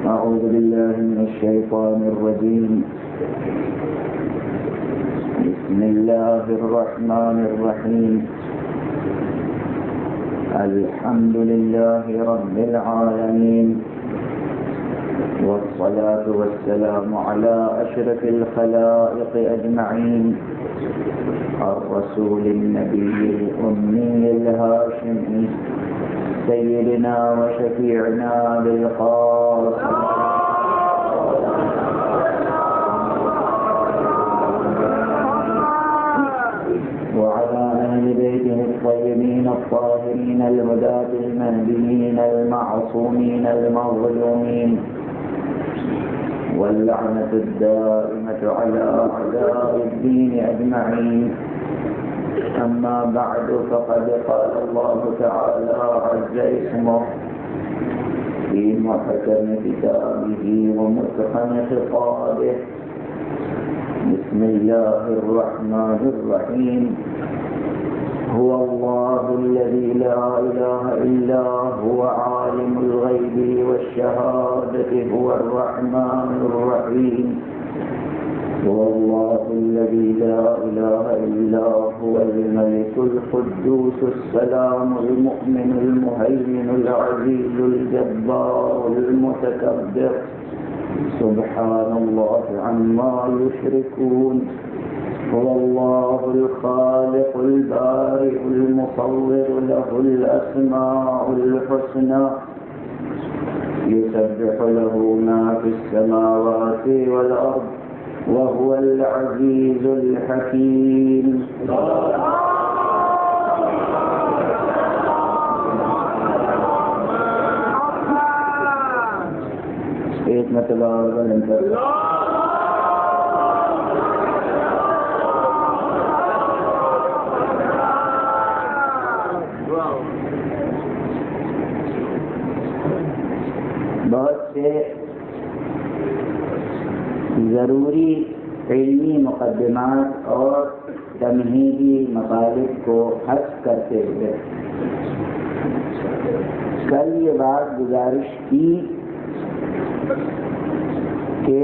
أعوذ بالله من الشيطان الرجيم. بسم الله الرحمن الرحيم. الحمد لله رب العالمين، والصلاة والسلام على أشرف الخلائق أجمعين، الرسول النبي الأمي الهاشمي، سيدنا وشفيعنا بالقاسم وعلى أهل بيته الطيبين الطاهرين الهداة المهديين المعصومين المظلومين، واللعنة الدائمة على أعداء الدين أجمعين. أما بعد، فقد قال الله تعالى عز اسمه في محكم كتابه ومتقن خطابه. بسم الله الرحمن الرحيم. هو الله الذي لا إله إلا هو عالم الغيب والشهادة هو الرحمن الرحيم. هو الله الذي لا إله إلا هو الملك القدوس السلام المؤمن المهيمن العزيز الجبار المتكبر، سبحان الله عما يشركون. هو الله الخالق البارئ المصور، له الأسماء الحسنى، يسبح له ما في السماوات والأرض، وهو العزيز الحكيم. ایک مرتبہ اور بلند کر بہت سے ضروری علمی مقدمات اور تمہیدی مطالب کو حذف کرتے ہوئے کل یہ بات گزارش کی کہ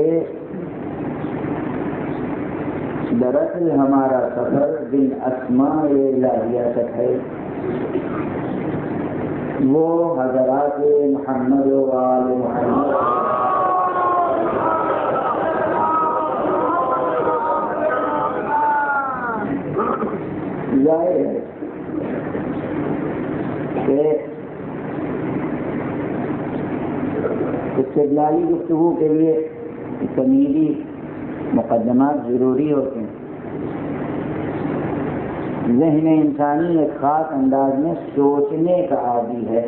دراصل ہمارا سفر بن اسماء الہیہ تک ہے. وہ حضرات محمد و آل محمد ظاہر ہے کہ استدلالی گفتگو کے لیے تمہیدی مقدمات ضروری ہوتے ہیں. ذہن انسانی ایک خاص انداز میں سوچنے کا عادی ہے،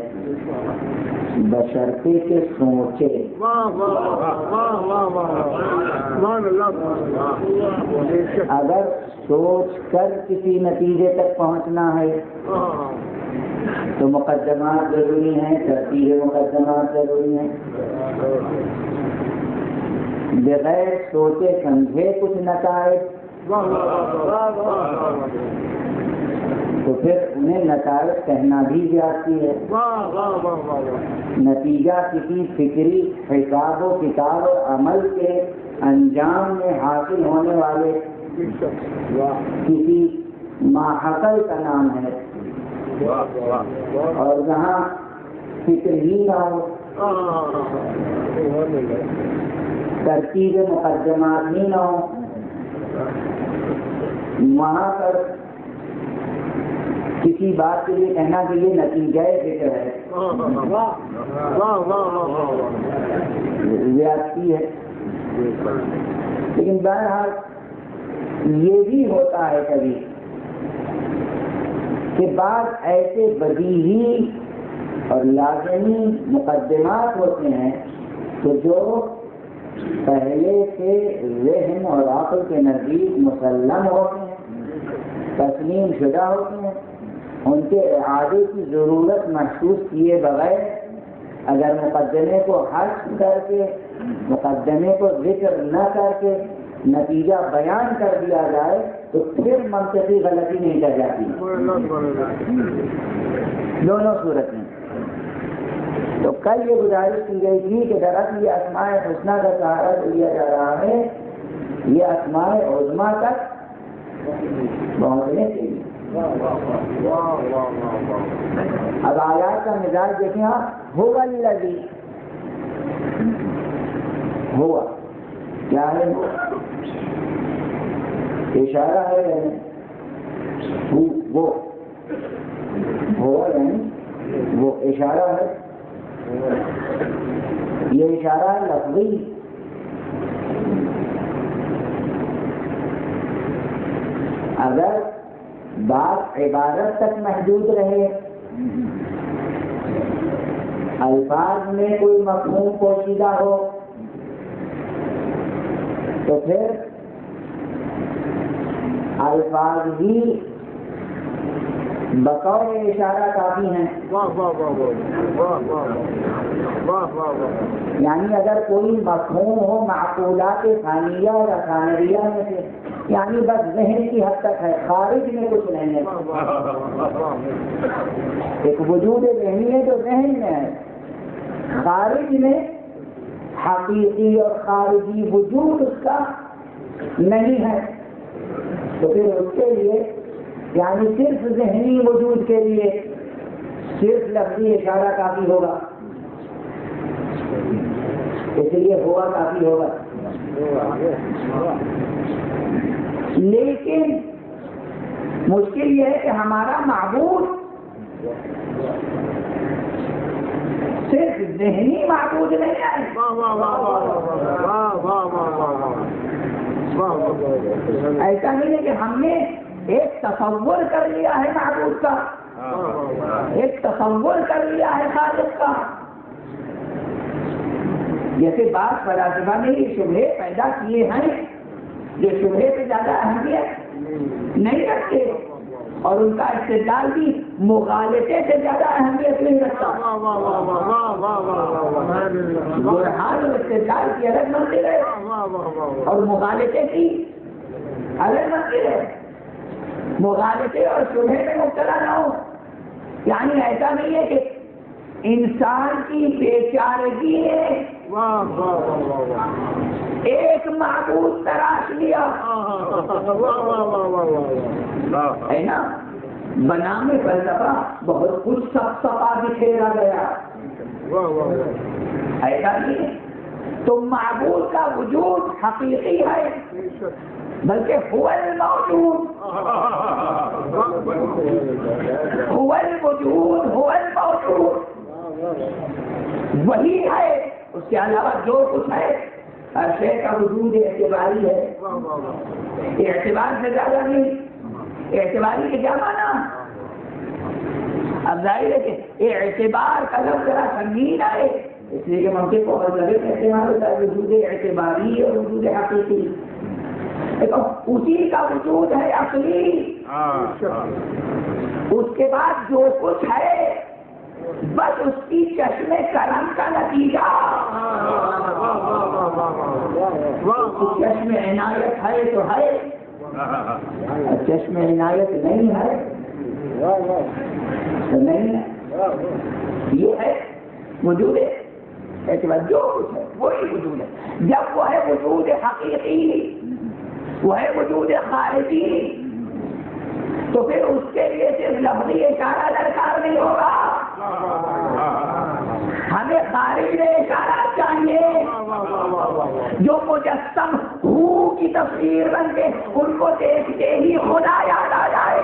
بشرطے کہ سوچے. اگر سوچ کر کسی نتیجے تک پہنچنا ہے تو مقدمات ضروری ہیں، ترتیب مقدمات ضروری ہیں. بغیر سوچے سمجھے کچھ نتائج تو پھر انہیں نتائج کہنا بھی جاتی ہے. نتیجہ کسی فکری حساب و کتاب اور عمل کے انجام میں حاصل ہونے والے کسی ماحقل کا نام ہے. اور جہاں فکر ہی نہ ہو، ترتیب مقدمات ہی نہ ہو، وہاں پر کسی بات کے لیے کہنا کہ یہ نتیجہ فکر ہے زیادتی ہے. لیکن بہرحال یہ بھی ہوتا ہے کبھی کہ بعض ایسے بدیہی اور لازمی مقدمات ہوتے ہیں کہ جو پہلے سے ذہن اور عقل کے نزدیک مسلم ہوتے ہیں، تسلیم شدہ ہوتے ہیں. ان کے اعادے کی ضرورت محسوس کیے بغیر اگر مقدمے کو حذف کر کے، مقدمے کو ذکر نہ کر کے نتیجہ بیان کر دیا جائے تو پھر منطقی غلطی نہیں کر جاتی. دونوں صورت میں تو کل یہ گزارش کی گئی تھی کہ دراصل یہ اسماء حسنہ کا سہارا جو لیا جا رہا ہے یہ اسماء عظمیٰ تک پہنچنے کے لیے. اب آیات کا مزاج دیکھیں آپ. هو الذی ہوا کیا ہے؟ اشارہ ہے یعنی وہ ہوا یعنی وہ اشارہ ہے. یہ اشارہ ہے لفظی. اگر بات عبارت تک محدود رہے، الفاظ میں کوئی مفہوم پوشیدہ ہو تو پھر الفاظ ہی بقول اشارہ کافی ہیں. یعنی اگر کوئی مفہوم ہو معقولات ثانیہ یا ثانویہ میں سے، یعنی بس ذہن کی حد تک ہے، خارج میں کچھ نہیں ہے. ایک وجود ذہنی ہے جو ذہن میں ہے، خارج میں حقیقی اور خارجی وجود اس کا نہیں ہے. تو پھر اس کے لیے یعنی صرف ذہنی وجود کے لیے صرف لفظی اشارہ کافی ہوگا، اس لیے ہوا کافی ہوگا. لیکن مشکل یہ ہے کہ ہمارا معبود صرف ذہنی معبود نہیں ہے. ایسا نہیں ہے کہ ہم نے ایک تصور کر لیا ہے معبود کا، ایک تصور کر لیا ہے خالق کا. جیسے بعض فلاسفہ نے یہ شبہے پیدا کیے ہیں جو شبہے پہ زیادہ اہمیت نہیں رکھتے، اور ان کا استدلال بھی مغالطے سے زیادہ اہمیت نہیں رکھتا. برہان اور استدلال کی الگ منزل ہے اور مغالطے کی الگ منزل ہے. مغالطے اور شبہے میں مبتلا نہ ہو. یعنی ایسا نہیں ہے کہ انسان کی بیچارگی ہے ایک معبود تراش لیا ہے نا، بنام فلسفہ بہت کچھ سفسفا بکھیرا گیا. ایسا نہیں ہے. تو معبود کا وجود حقیقی ہے، بلکہ هو الموجود، هو الوجود، هو الموجود، وہی ہے. اس کے علاوہ جو کچھ ہے ہر شے کا وجود اعتباری ہے. اعتبار سے زیادہ نہیں. اعتباری کے کیا معنی؟ اب ظاہر ہے کہ اعتبار کا لفظ ذرا سنگین ہے، اس لیے کہ منطق کو ہر جگہ استعمال ہوتا ہے وجود اعتباری اور وجود حقیقی. اسی کا وجود ہے اصلی. اس کے بعد جو کچھ ہے بس اس کی چشم کرم کا نتیجہ. چشم عنایت ہے تو ہے، چشم عنایت نہیں ہے تو نہیں ہے. یہ ہے وجود اعتبار. جو کچھ ہے وہی وجود ہے. جب وہ ہے وجود حقیقی، وہ ہے وجود خارجی، تو پھر اس کے لیے صرف لفظی اشارہ درکار نہیں ہوگا. ہمیں خارج میں اشارہ چاہیے جو مجسم ہو کی تصویر بن کے ان کو دیکھتے ہی خدا یاد آ جائے.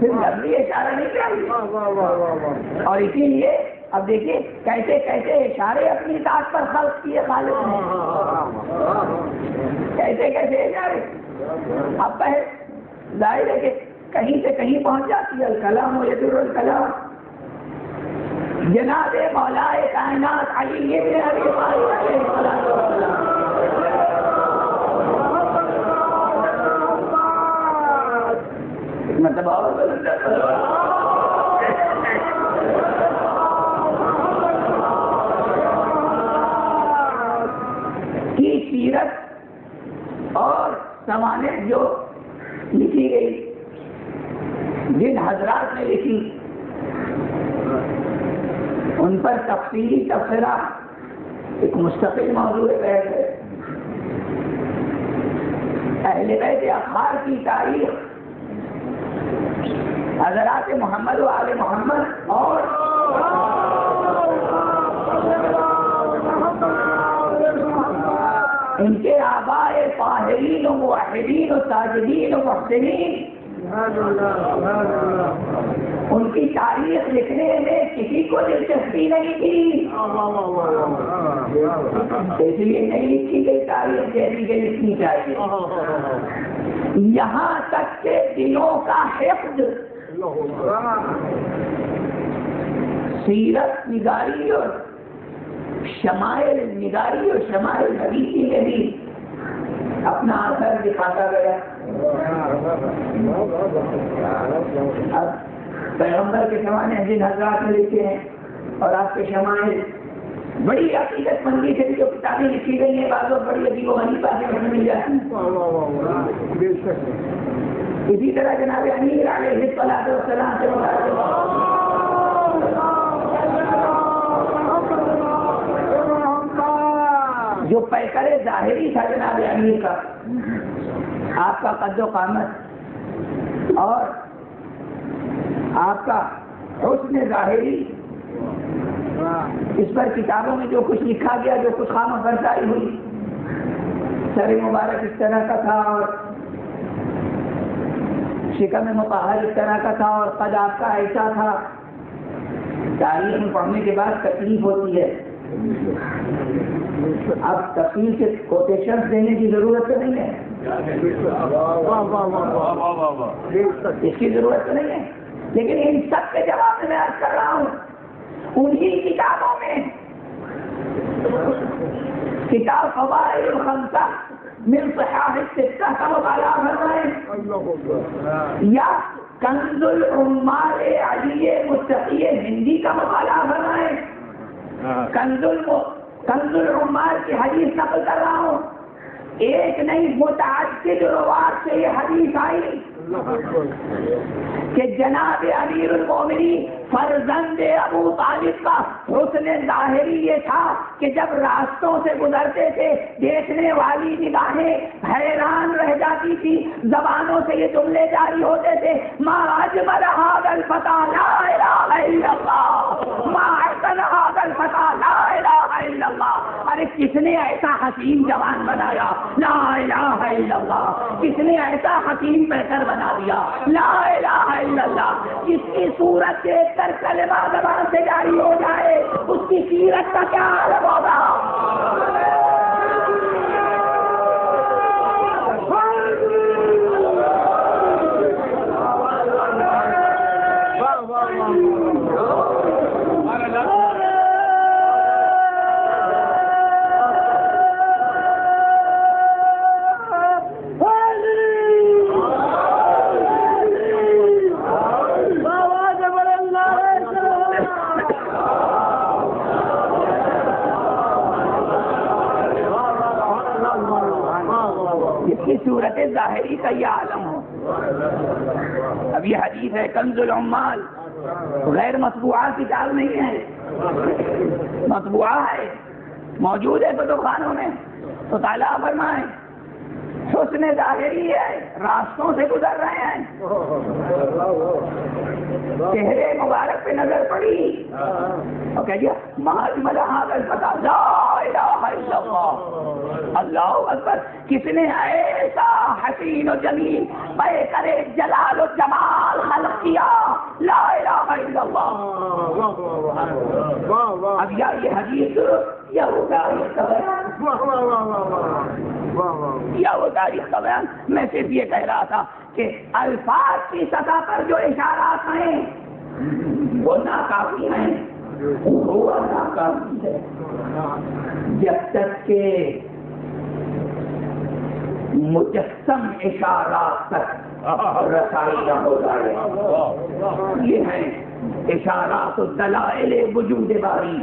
لفظی اشارہ نہیں چاہیے. اور اسی لیے اب دیکھیے کیسے کیسے اشارے اپنی ذات پر خلق کیے خالق نے. کیسے کیسے اشارے. اب ظاہر ہے کہ کہیں سے کہیں پہنچ جاتی ہے. الکلام و یدر الکلام. جناب مولا کائنات علی ابن ابی طالب علیہ السلام مطلب کی سیرت اور سوانح جو لکھی گئی، جن حضرات نے لکھی، ان پر تفصیلی تبصرہ ایک مستقل موضوع بحث ہے۔ اہل بیت اطہار کی تاریخ، حضرات محمد و آل محمد اور ان کے آباء طاہرین و موحدین و ساجدین و محسنین، ان کی تاریخ لکھنے میں کسی کو دلچسپی نہیں تھی، اس لیے نہیں لکھی گئی تاریخ جیسی کہ لکھنی چاہیے۔ یہاں تک کہ دلوں کا حفظ سیرت نگاری اور شمائل نگاری اور شمائل حدیثی میں بھی اپنا اثر دکھاتا گیا۔ اب پیغمبر کے زمانے جن حضرات نے لکھے ہیں اور آپ کے شمائل، بڑی عقیدت مندی سے جو کتابیں لکھی گئی ہیں، بعض بڑی عجیب و غریب باتیں ہمیں مل جاتی ہیں۔ اسی طرح جناب امیر علیہ الصلوۃ والسلام سے جو پیکر ظاہری تھا جناب امیر کا، آپ کا قد و قامت اور آپ کا حسن ظاہری، اس پر کتابوں میں جو کچھ لکھا گیا، جو کچھ خام برداری ہوئی، سر مبارک اس طرح کا تھا اور شکم مطہر اس طرح کا تھا اور قد آپ کا ایسا تھا، تاریخ میں پڑھنے کے بعد تکلیف ہوتی ہے۔ اب تفصیل سے کوٹیشن دینے کی ضرورت تو نہیں ہے، اس کی ضرورت تو نہیں ہے، لیکن ان سب کے جواب میں عرض کر رہا ہوں، انہی کتابوں میں کتاب فوائد الخمسہ من صحاح الستہ کا مطالعہ کرنا ہے، یا کنز العمال علی متقی ہندی کا مطالعہ کرنا ہے۔ کنز العمال کی حدیث نقل کر رہا ہوں، ایک نہیں متعدد روات سے یہ حدیث آئی کہ جناب امیر المومنین فرزند ابو طالب کا حسن ظاہری یہ تھا کہ جب راستوں سے گزرتے تھے دیکھنے والی نگاہیں حیران رہ جاتی تھی، زبانوں سے یہ جملے جاری ہوتے تھے، ما اجمل ھذا الفتى لا الہ الا اللہ، ما احسن ھذا الفتى لا الہ الا اللہ۔ ارے کس نے ایسا حسین جوان بنایا، لا الہ الا اللہ، کس نے ایسا حکیم بہتر بنا دیا، لا الہ الا اللہ، جس کی صورت دیکھ کر کلمہ زبان سے جاری ہو جائے، اس کی سیرت کا کیا عالم ہوگا۔ صورت ظاہری کا یہ عالم ہو۔ اب یہ حدیث ہے کنز العمال، غیر مطبوعہ کتاب نہیں ہے، مطبوعہ ہے، موجود ہے کتب خانوں میں، تو مطالعہ فرمائیں۔ حسن ظاہری ہے، راستوں سے گزر رہے ہیں، چہرے مبارک پہ نظر پڑی اور کہہ دیا ما اجمل ھذا الفتى لا الہ الا اللہ، اللہ اکبر، کس نے ایسا حسین و جمیل بے کرے جلال و جمال خلق کیا، لا الہ الا اللہ۔ اب یا یہ حدیث یا وہ تاریخ کا بیان، یا وہ تاریخ کا بیان، میں صرف یہ کہہ رہا تھا کہ الفاظ کی سطح پر جو اشارات ہیں وہ ناکافی ہیں، وہ ناکافی ہے، جب تک کہ مجسم اشارات تک رسائی نہ ہو جائے۔ یہ ہیں اشارات و دلائل وجود باری،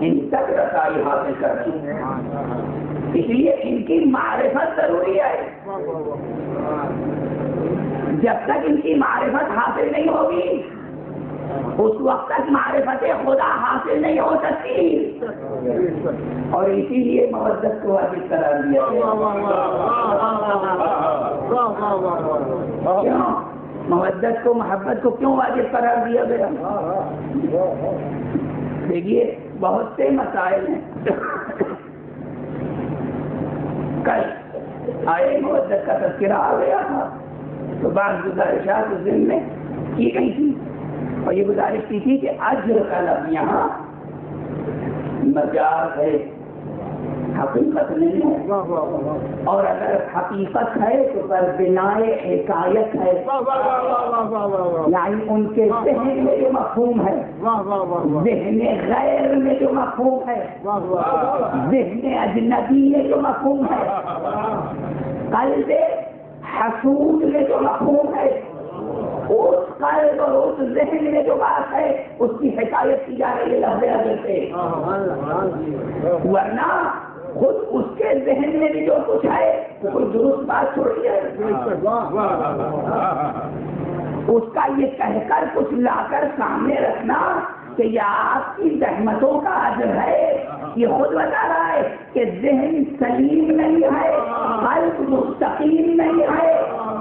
ان تک رسائی حاصل کرنی ہے۔ اس لیے ان کی معرفت ضروری ہے. جب تک ان کی معرفت حاصل نہیں ہوگی اس وقت تک معرفت خدا حاصل نہیں ہو سکتی. اور اسی لیے مودت کو واجب قرار دیا کیوں؟ مودت کو محبت کو کیوں واجب قرار دیا گیا؟ دیکھیے بہت سے مسائل ہیں. کل آئے مودت کا تذکرہ آ گیا تھا تو بعض گزارشات اس دن میں کی گئی تھی اور یہ گزارش کی تھی کہ اجر کا لفظ یہاں مجاز ہے، حقیقت نہیں ہے. اور اگر حقیقت ہے تو پر بنائے حکایت ہے، یعنی ان کے ذہن میں جو مفہوم ہے، ذہن غیر میں جو مفہوم ہے، ذہن اجنبی میں جو مفہوم ہے، قلب حسود میں جو مفہوم ہے، اس قلب اور اس ذہن میں جو بات ہے اس کی حکایت کی جا رہی ہے لفظ اجر سے. ورنہ خود اس کے ذہن میں بھی جو کچھ ہے وہ کوئی درست بات چھوڑی ہے. اس کا یہ کہہ کر کچھ لا کر سامنے رکھنا کہ یہ آپ کی زحمتوں کا اجر ہے، یہ خود بتا رہا ہے کہ ذہن سلیم نہیں ہے، قلب مستقیم نہیں ہے،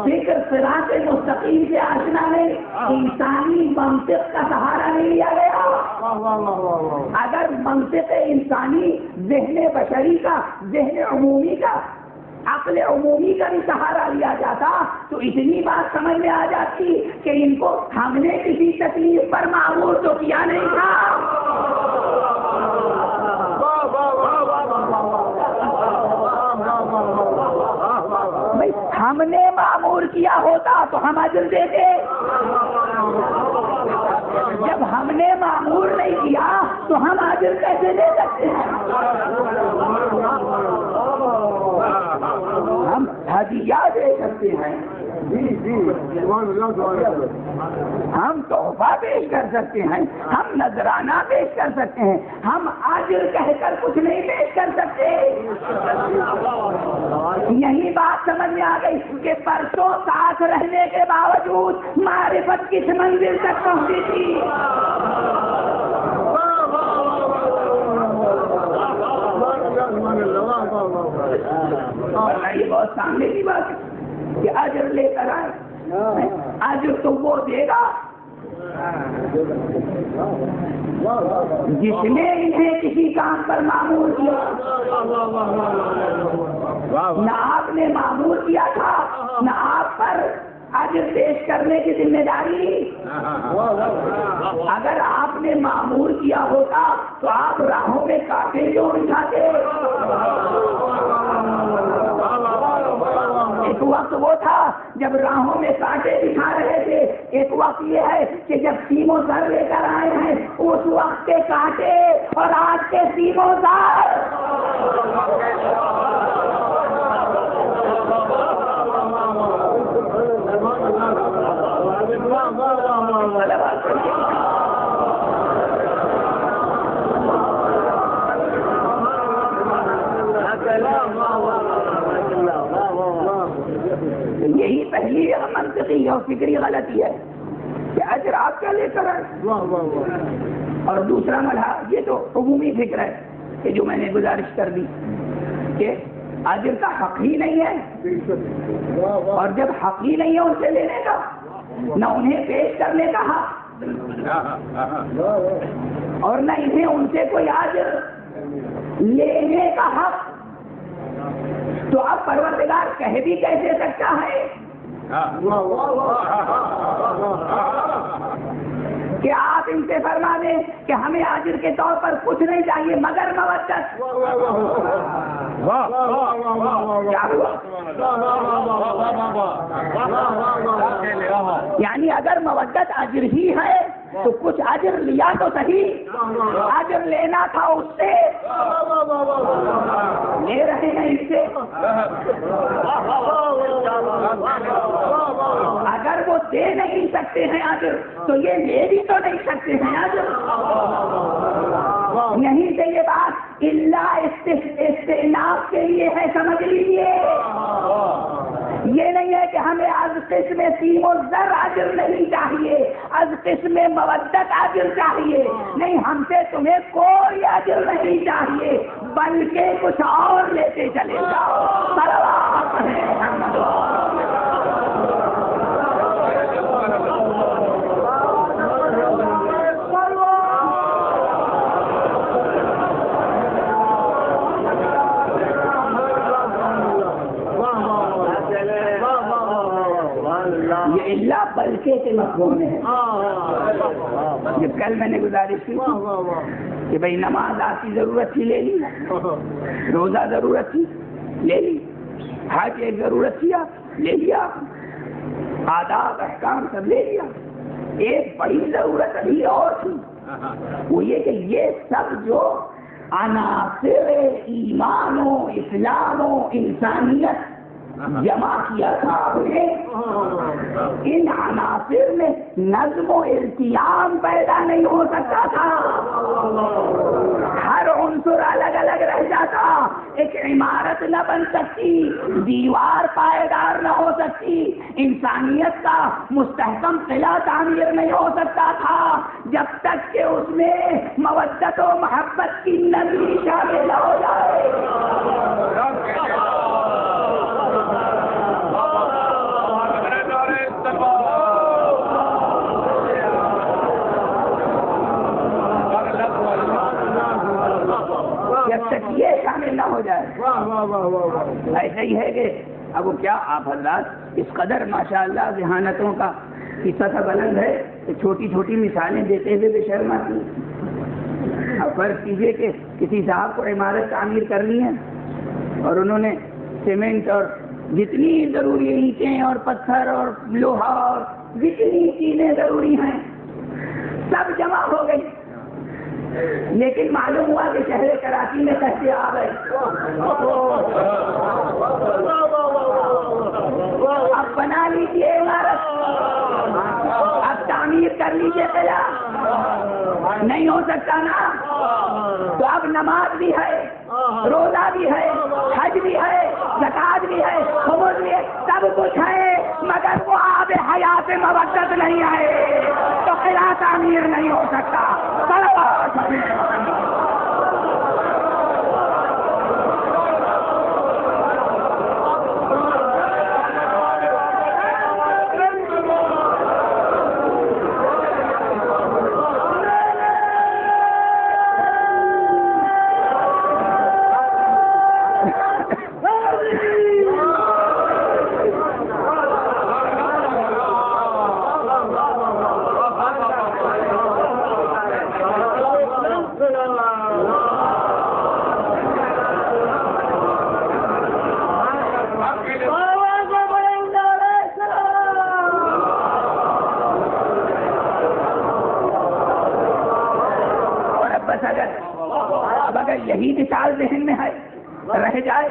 فکر صراط مستقیم سے آشنا نہیں، انسانی منطق کا سہارا نہیں لیا گیا. اگر منطق انسانی ذہن بشری کا، ذہن عمومی کا، عقل عمومی کا بھی سہارا لیا جاتا تو اتنی بات سمجھ میں آ جاتی کہ ان کو ہم نے کسی تکلیف پر معمور تو کیا نہیں تھا. بھائی ہم نے معمور کیا ہوتا تو ہم اجر دیتے. جب ہم نے معمور نہیں کیا تو ہم اجر کیسے دے سکتے ہیں؟ ہم ہدیہ دے سکتے ہیں، ہم تحفہ پیش کر سکتے ہیں، ہم نذرانہ پیش کر سکتے ہیں، ہم اجر کہہ کر کچھ نہیں پیش کر سکتے. یہی بات سمجھ میں آ گئی کہ پرسوں ساتھ رہنے کے باوجود معرفت کس منزل تک پہنچی تھی. یہ بہت سامنے کی بات ہے کہ اجر لے کر آئے. اجر تو وہ دے گا جس نے انہیں کسی کام پر معمور کیا. نہ آپ نے معمور کیا تھا، نہ آپ پر اجر پیش کرنے کی ذمہ داری. اگر آپ نے معمور کیا ہوتا تو آپ راہوں میں کانٹے کیوں بچھاتے؟ ایک وقت وہ تھا جب راہوں میں کانٹے بچھا رہے تھے، ایک وقت یہ ہے کہ جب سیموں سر لے کر آئے ہیں اس وقت کے کانٹے اور آج کے سیموں سر. یہی پہلی منطقی اور فکری غلطی ہے کہ اجر آپ کیا لے کر آئے. اور دوسرا مرحلہ یہ تو عمومی فکر ہے کہ جو میں نے گزارش کر دی کہ اجر کا حق ہی نہیں ہے، اور جب حق ہی نہیں ہے ان سے لینے کا، نہ انہیں پیش کرنے کا حق اور نہ انہیں ان سے کوئی اجر لینے کا حق، تو اب پروردگار کہہ بھی کیسے سکتا ہے کہ آپ ان سے فرما دیں کہ ہمیں اجر کے طور پر کچھ نہیں چاہیے مگر مودت. یعنی اگر مودت اجر ہی ہے تو کچھ اجر لیا تو صحیح، اجر لینا تھا اس سے، لے رہے ہیں اس سے. اگر وہ دے نہیں سکتے ہیں اجر تو یہ لے بھی تو نہیں سکتے ہیں اجر. یہیں سے یہ بات الا استئناف کے لیے ہے، سمجھ لیجیے۔ یہ نہیں ہے کہ ہمیں از قسم سیم و زر اجر نہیں چاہیے، از قسم مودت اجر چاہیے، نہیں، ہم سے تمہیں کوئی اجر نہیں چاہیے، بلکہ کچھ اور لیتے چلے جاؤ۔ صلوات محمد۔ یہ اللہ بلکہ کے مفہوم میں ہے۔ جب کل میں نے گزارش کی کہ بھئی نماز آپ کی ضرورت تھی، لے لی، روزہ ضرورت تھی، لے لی، حج ایک ضرورت تھی، آپ لے لیا، آداب احکام سب لے لیا، ایک بڑی ضرورت ابھی اور تھی، وہ یہ کہ یہ سب جو عناصر ایمان و اسلام و انسانیت جمع کیا تھا آپ نے، ان عناصر میں نظم و التیام پیدا نہیں ہو سکتا تھا، ہر عنصر الگ الگ رہ جاتا، ایک عمارت نہ بن سکتی، دیوار پائیدار نہ ہو سکتی، انسانیت کا مستحکم قلعہ تعمیر نہیں ہو سکتا تھا جب تک کہ اس میں مودت و محبت کی نظمی شامل ہو جائے۔ جب تک یہ شامل نہ ہو جائے، ایسا ہی ہے کہ اب وہ کیا آپ حضرات اس قدر ماشاءاللہ ذہانتوں کا کی سطح بلند ہے کہ چھوٹی چھوٹی مثالیں دیتے ہوئے بے شرم آتی ہیں۔ اب فرض کیجیے کہ کسی صاحب کو عمارت تعمیر کرنی ہے اور انہوں نے سیمنٹ اور جتنی ضروری اینٹیں اور پتھر اور لوہا اور جتنی چیزیں ضروری ہیں سب جمع ہو گئی، لیکن معلوم ہوا کہ شہر کراچی میں کیسے آ گئے۔ اب بنا لیجیے عمارت، اب تعمیر کر لیجیے، قلعہ نہیں ہو سکتا نا، تو اب نماز بھی ہے، روزہ بھی ہے، حج بھی ہے، زکات بھی ہے، خمس بھی ہے، سب کچھ ہے، مگر وہ آب حیات مودت نہیں آئے تو قلعہ تعمیر نہیں ہو سکتا۔ یہی مثال ذہن میں ہے رہ جائے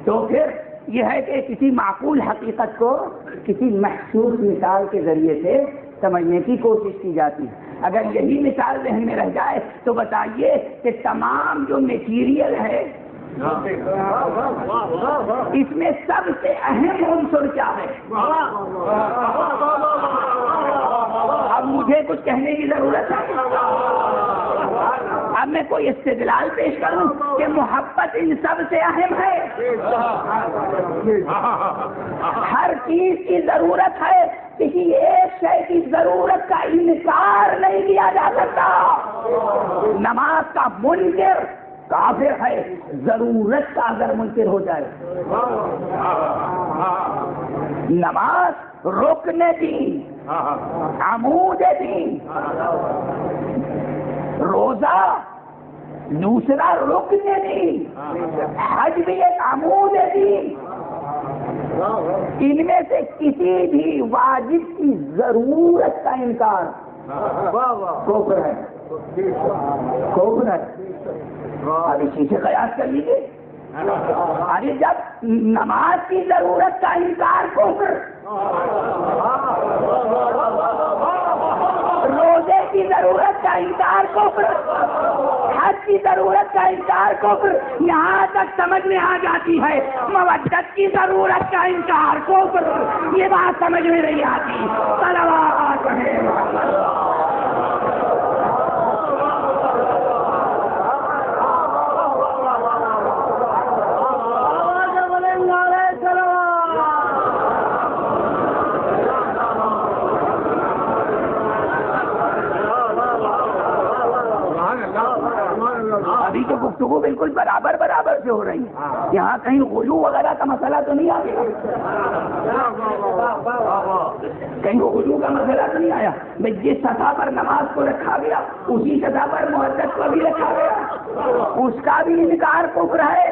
تو پھر یہ ہے کہ کسی معقول حقیقت کو کسی محسوس مثال کے ذریعے سے سمجھنے کی کوشش کی جاتی ہے۔ اگر یہی مثال ذہن میں رہ جائے تو بتائیے کہ تمام جو میٹیریل ہے اس میں سب سے اہم عنصر کیا ہے؟ اب مجھے کچھ کہنے کی ضرورت ہے؟ اب میں کوئی استدلال پیش کروں کہ محبت ان سب سے اہم ہے؟ ہر چیز کی ضرورت ہے، کسی ایک شے کی ضرورت کا انکار نہیں کیا جا سکتا۔ نماز کا منکر کافر ہے ضرورت کا اگر منکر ہو جائے۔ نماز رکن دین، عمود دین، روزہ دوسرا رکن دین، حج بھی ایک عمود دین، ان میں سے کسی بھی واجب کی ضرورت کا انکار کفر ہے، کفر ہے۔ اب اسی سے قیاس کر لیجیے، ارے جب نماز کی ضرورت کا انکار کفر، روزے کی ضرورت کا انکار کفر، حج کی ضرورت کا انکار کفر، یہاں تک سمجھ میں آ جاتی ہے مودت کی ضرورت کا انکار کفر، یہ بات سمجھ میں نہیں آتی. صلوات ہے ابھی تو گفتگو بالکل برابر سے ہو رہی ہے. یہاں کہیں غلو وغیرہ کا مسئلہ تو نہیں آیا؟ کہیں غلو کا مسئلہ تو نہیں آیا؟ بھائی جس سطح پر نماز کو رکھا گیا اسی سطح پر مودت کو بھی رکھا گیا، اس کا بھی انکار کفر ہے.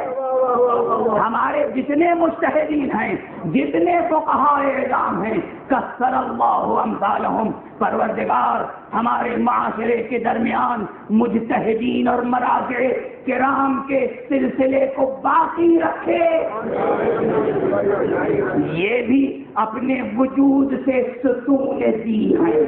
ہمارے جتنے مجتہدین ہیں، جتنے فقہاء اعلام ہیں، کثر اللہ امثالہم، پروردگار ہمارے معاشرے کے درمیان مجتہدین اور مراجع کرام کے سلسلے کو باقی رکھے. یہ بھی اپنے وجود سے ستون دین ہیں،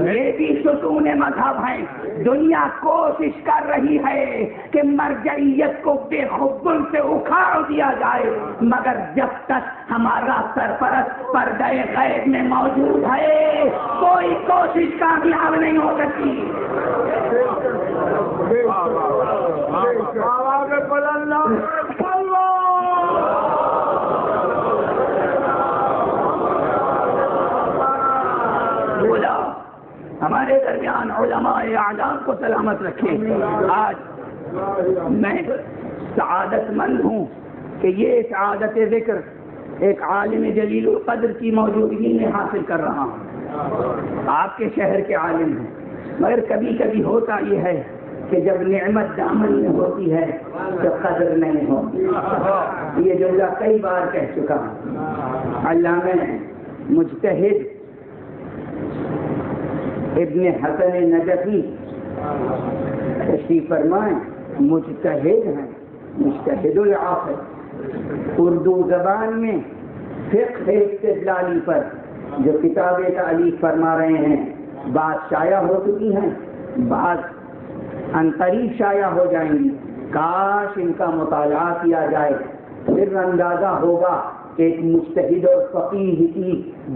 یہ بھی ستون مذہب ہیں. دنیا کوشش کر رہی ہے کہ مرجعیت کو بے خبل سے اکھاڑ دیا جائے، مگر جب تک ہمارا سرپرست پردہ غیب میں موجود ہے کوئی کوشش کامیاب نہیں ہو سکتی. ہمارے درمیان علماء اعلام کو سلامت رکھے. آج میں سعادت مند ہوں کہ یہ سعادت ذکر ایک عالم جلیل القدر کی موجودگی میں حاصل کر رہا ہوں. آپ کے شہر کے عالم ہیں، مگر کبھی کبھی ہوتا یہ ہے کہ جب نعمت دامن میں ہوتی ہے تو قدر نہیں ہوتی. یہ جملہ کئی بار کہہ چکا ہوں. علامہ مجتہد ابن حسن نجفی تشریف فرمائیں، مجتہد ہیں، مجتہد العاصر. اردو زبان میں فقہ استدلالی پر جو کتابیں تالیف فرما رہے ہیں، بعض شائع ہو چکی ہیں، بعض عنقریب شائع ہو جائیں گی. کاش ان کا مطالعہ کیا جائے، پھر اندازہ ہوگا ایک مجتہد اور فقیہ کی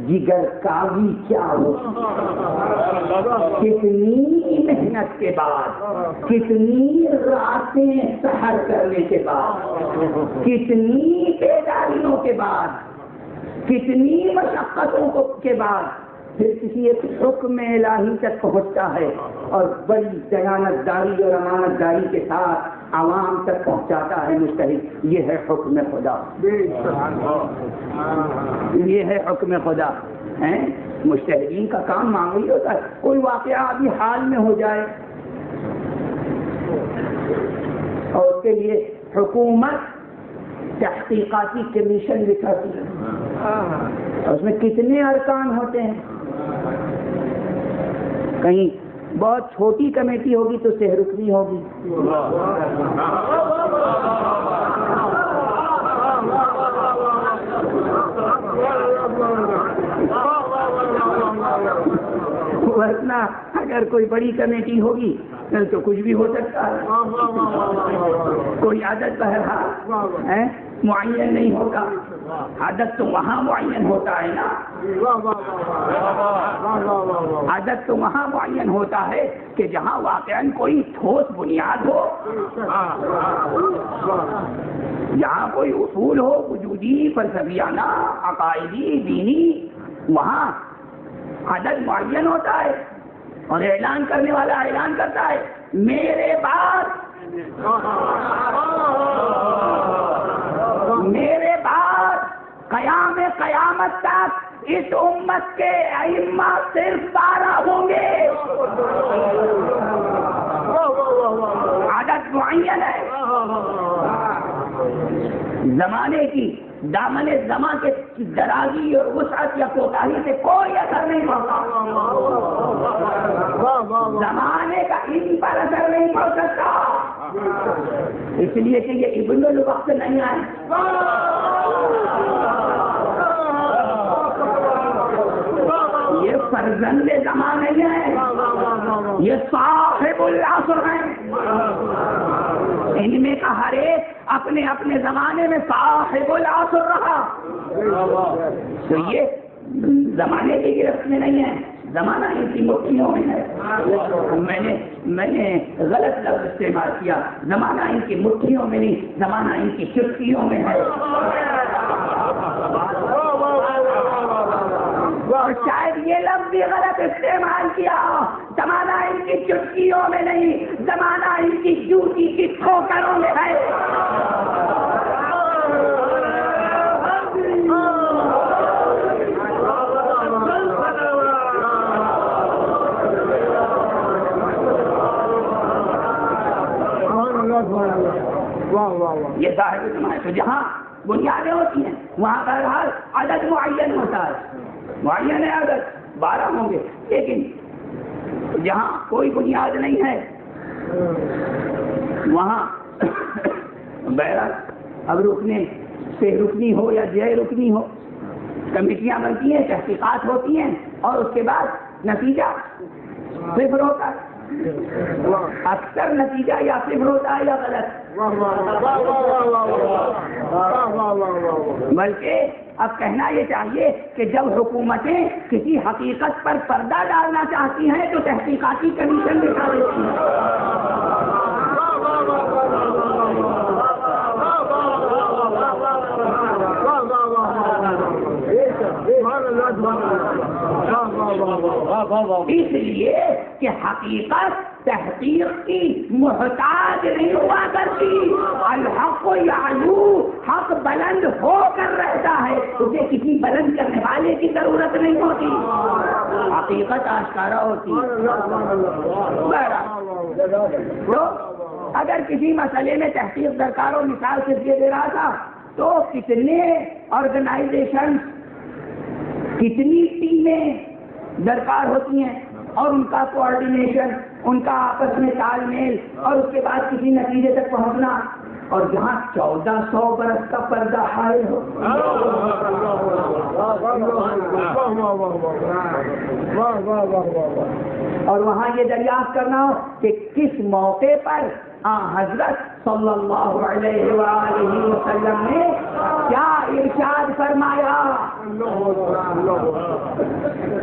جگر کاوی کیا ہو. کتنی محنت کے بعد، کتنی راتیں سحر کرنے کے بعد، کتنی بیداریوں کے بعد، کتنی مشقتوں کے بعد پھر کسی ایک حکم الہی تک پہنچتا ہے اور بڑی دیانت داری اور امانت داری کے ساتھ عوام تک پہنچاتا ہے مجتہد. یہ ہے حکم خدا، یہ ہے حکم خدا. مجتہدین کا کام معمولی ہوتا ہے. کوئی واقعہ ابھی حال میں ہو جائے اور اس کے لیے حکومت تحقیقاتی کمیشن بٹھاتی ہے، اس میں کتنے ارکان ہوتے ہیں. کہیں بہت چھوٹی کمیٹی ہوگی تو سہ رکنی ہوگی، ورنہ اگر کوئی بڑی کمیٹی ہوگی تو کچھ بھی ہو سکتا ہے. کوئی عدد بہرحال معین نہیں ہوگا. عدد تو وہاں معین ہوتا ہے نا، عدد تو وہاں معین ہوتا ہے کہ جہاں واقعاً کوئی ٹھوس بنیاد ہو، جہاں کوئی اصول ہو وجودی، فلسفیانہ، عقائدی، دینی، وہاں عدد معین ہوتا ہے. اور اعلان کرنے والا اعلان کرتا ہے میرے بعد قیامت تک اس امت کے ائمہ صرف 12 ہوں گے. عدد معین ہے. زمانے کی دامن زمان کے درازی اور وسعت یا کوتاہی سے کوئی اثر نہیں پڑتا. زمانے کا ان پر اثر نہیں پڑ سکتا، اس لیے کہ یہ ابن الوقت نہیں آئے. یہ فرزند زمان نہیں ہے. یہ صاحب العصر ہیں، ان میں کا ہر ایک اپنے اپنے زمانے میں صاحب العصر رہا. تو یہ زمانے کی گرفت میں نہیں ہے، زمانہ ان کی مٹھیوں میں ہے. میں نے غلط لفظ استعمال کیا. زمانہ ان کی مٹھیوں میں نہیں، زمانہ ان کی چٹکیوں میں ہے. اور شاید یہ لفظ بھی غلط استعمال کیا. زمانہ ان کی چٹکیوں میں نہیں، زمانہ ان کی جوتی کی ٹھوکروں میں ہے. یہ ظاہر ہے. تو جہاں بنیادیں ہوتی ہیں وہاں بہرحال عدد معین ہوتا ہے، معین ہے عدد 12 ہوں گے. لیکن جہاں کوئی بنیاد نہیں ہے وہاں بہرحال اب رکنے سے رکنی ہو یا جے رکنی ہو، کمیٹیاں بنتی ہیں، تحقیقات ہوتی ہیں، اور اس کے بعد نتیجہ صفر ہوتا ہے. اکثر نتیجہ یا صفر ہوتا ہے یا غلط. بلکہ اب کہنا یہ چاہیے کہ جب حکومتیں کسی حقیقت پر پردہ ڈالنا چاہتی ہیں تو تحقیقاتی کمیشن دکھا دیتی ہیں. اس لیے کہ حقیقت تحقیق کی محتاج نہیں ہوا کرتی. الحق یعلو، حق بلند ہو کر رہتا ہے، اسے کسی بلند کرنے والے کی ضرورت نہیں ہوتی. حقیقت آشکارا ہوتی. تو اگر کسی مسئلے میں تحقیق درکار ہو، مثال سے یہ دے رہا تھا، تو کتنے آرگنائزیشن، کتنی ٹیمیں درکار ہوتی ہیں، اور ان کا کوآرڈینیشن، ان کا آپس میں تال میل، اور اس کے بعد کسی نتیجے تک پہنچنا. اور جہاں 1400 برس کا پردہ حائل ہو، اور وہاں یہ دریافت کرنا ہو کہ کس موقع پر حضرت صلی اللہ علیہ وآلہ وسلم نے کیا ارشاد فرمایا.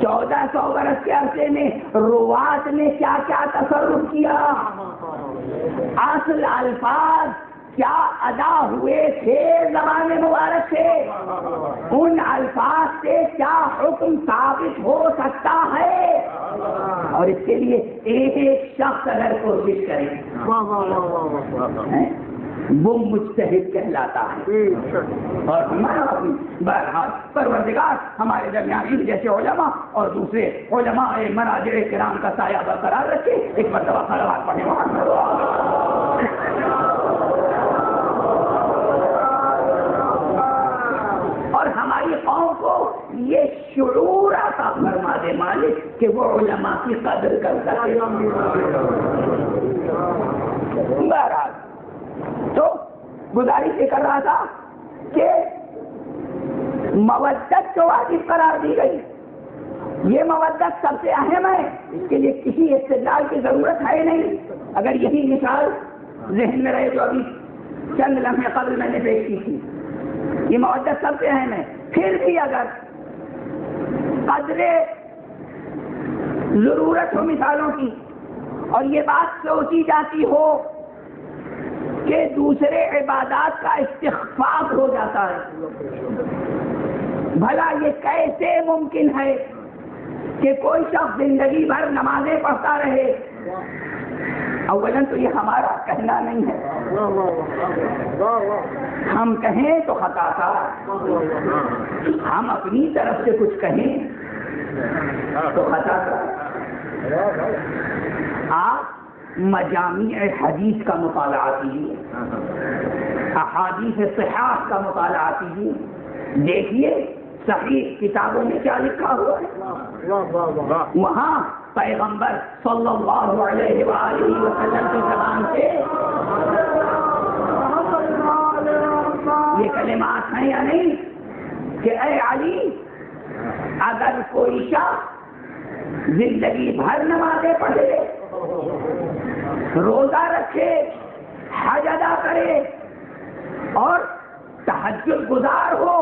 1400 برس کے عرصے میں روات نے کیا کیا تصرف کیا، اصل الفاظ کیا ادا ہوئے تھے زبان مبارک سے، ان الفاظ سے کیا حکم ثابت ہو سکتا ہے. اور اس کے لیے ایک شخص اگر کوشش کرے وہ مجتہد کہلاتا ہے. اور ہمارا بہرحال پروردگار ہمارے درمیان ان جیسے علماء اور دوسرے علماء مراجع کرام کا سایہ برقرار رکھے. ایک مرتبہ صلوات پڑھیں. اور ہماری قوم کو یہ شعور عطا فرما دے مالک کہ وہ علماء کی قدر کر سکے. بہرحال تو گزارش یہ کر رہا تھا کہ مودت کو واجب قرار دی گئی. یہ مودت سب سے اہم ہے، اس کے لیے کسی استدلال کی ضرورت ہے نہیں. اگر یہی مثال ذہن میں رہے جو ابھی چند لمحے قبل میں نے پیش کی تھی، یہ مودت سب سے اہم ہے. پھر بھی اگر قدر ضرورت ہو مثالوں کی، اور یہ بات سوچی جاتی ہو کہ دوسرے عبادات کا استخفاف ہو جاتا ہے، بھلا یہ کیسے ممکن ہے کہ کوئی شخص زندگی بھر نمازیں پڑھتا رہے؟ اولاً تو یہ ہمارا کہنا نہیں ہے، ہم کہیں تو خطا تھا، ہم اپنی طرف سے کچھ کہیں تو خطا تھا. آپ مجامع حدیث کا مطالعہ کیجیے، احادیث صحاح کا مطالعہ کیجیے، دیکھیے صحیح کتابوں میں کیا لکھا ہوا ہے. وہاں پیغمبر صلی اللہ علیہ وآلہ وسلم کی زبان سے یہ کلمات ہیں یا نہیں کہ اے علی، اگر کوئی شخص زندگی بھر نمازیں پڑھے، روزہ رکھے، حج ادا کرے اور تہجد گزار ہو،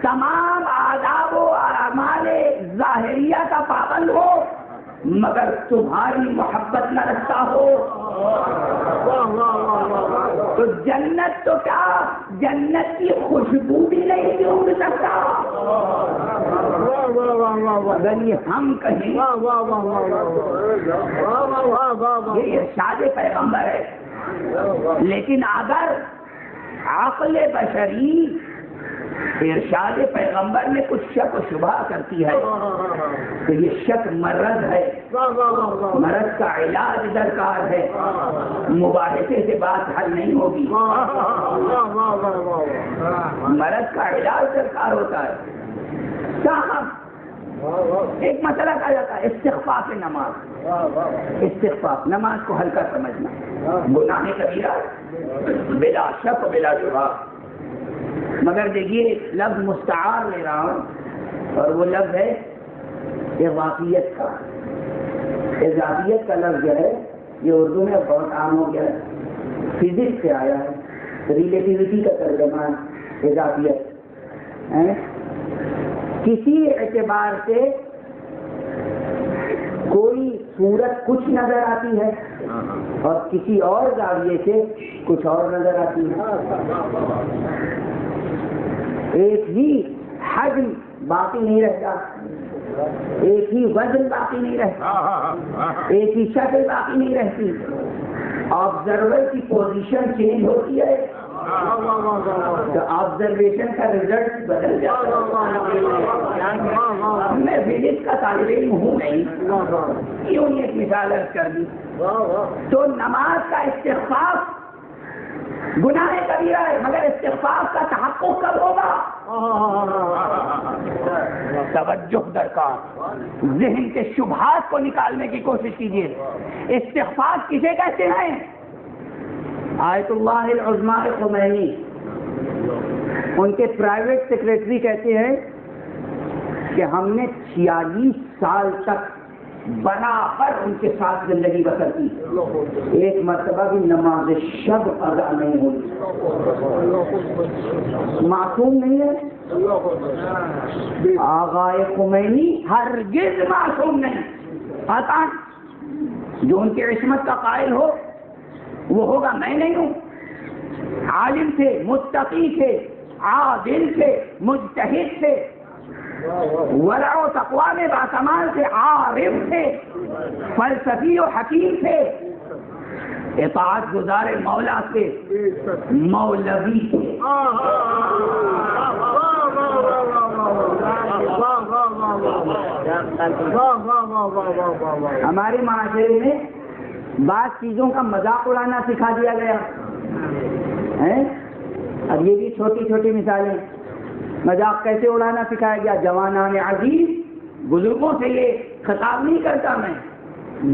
تمام آداب و اعمال ظاہریہ کا پابند ہو، مگر تمہاری محبت نہ رکھتا ہو تو جنت تو کیا، جنت کی خوشبو بھی نہیں ڈھونڈ سکتا۔ اگر یہ ہم کہیں یہ ارشاد پیغمبر ہے، لیکن اگر عقل بشری ارشاد پیغمبر میں کچھ شک و شبہ کرتی ہے تو یہ شک مرض ہے، مرض کا علاج درکار ہے، مباحثے سے بات حل نہیں ہوگی، مرض کا علاج درکار ہوتا ہے۔ صاحب ایک مسئلہ کہا جاتا ہے استخفاف نماز، استخفاف نماز کو ہلکا سمجھنا گناہ کبیرہ بلا شک و بلا شبہ، مگر دیکھیے لفظ مستعار لے رہا ہوں اور وہ لفظ ہے اضافیت کا۔ اضافیت کا لفظ جو ہے یہ اردو میں بہت عام ہو گیا ہے، فزکس سے آیا ہے، ریلیٹیوٹی کا ترجمہ ہے اضافیت۔ کسی اعتبار سے کوئی صورت کچھ نظر آتی ہے اور کسی اور زاویے سے کچھ اور نظر آتی ہے، ایک ہی حجم باقی نہیں رہتا، ایک ہی وزن باقی نہیں رہتا، ایک ہی شکل باقی نہیں رہتی، آبزرور کی پوزیشن چینج ہوتی ہے تو آبزرویشن کا رزلٹ بدل جاتا ہے۔ میں فزکس کا طالب علم ہوں نہیں، کیوں ایک مثال عرض کر دی تو نماز کا استخفاف گناہ کبیرہ ہے، مگر استغفار کا تحقق کب ہوگا؟ توجہ درکار، ذہن کے شبہات کو نکالنے کی کوشش کیجیے۔ استغفار کسے کہتے ہیں؟ آیت اللہ العظمیٰ خمینی ان کے پرائیویٹ سیکریٹری کہتے ہیں کہ ہم نے 46 سال تک برابر ان کے ساتھ زندگی بسر کی، ایک مرتبہ بھی نماز شب ادا نہیں ہوئی۔ معصوم نہیں ہے آغائے خمینی، ہرگز معصوم نہیں۔ قطعاً جو ان کی عصمت کا قائل ہو وہ ہوگا، میں نہیں ہوں۔ عالم تھے، متقی تھے، عادل تھے، مجتہد تھے، ورع و تقوی میں باکمال تھے، عارف تھے، فلسفی و حکیم تھے، اطاعت گزار مولا تھے، مولوی تھے۔ ہمارے معاشرے میں بعض چیزوں کا مذاق اڑانا سکھا دیا گیا ہے۔ اب یہ بھی چھوٹی چھوٹی مثالیں، مذاق کیسے اڑانا سکھایا گیا؟ جوانان عزیز، بزرگوں سے یہ خطاب نہیں کرتا میں،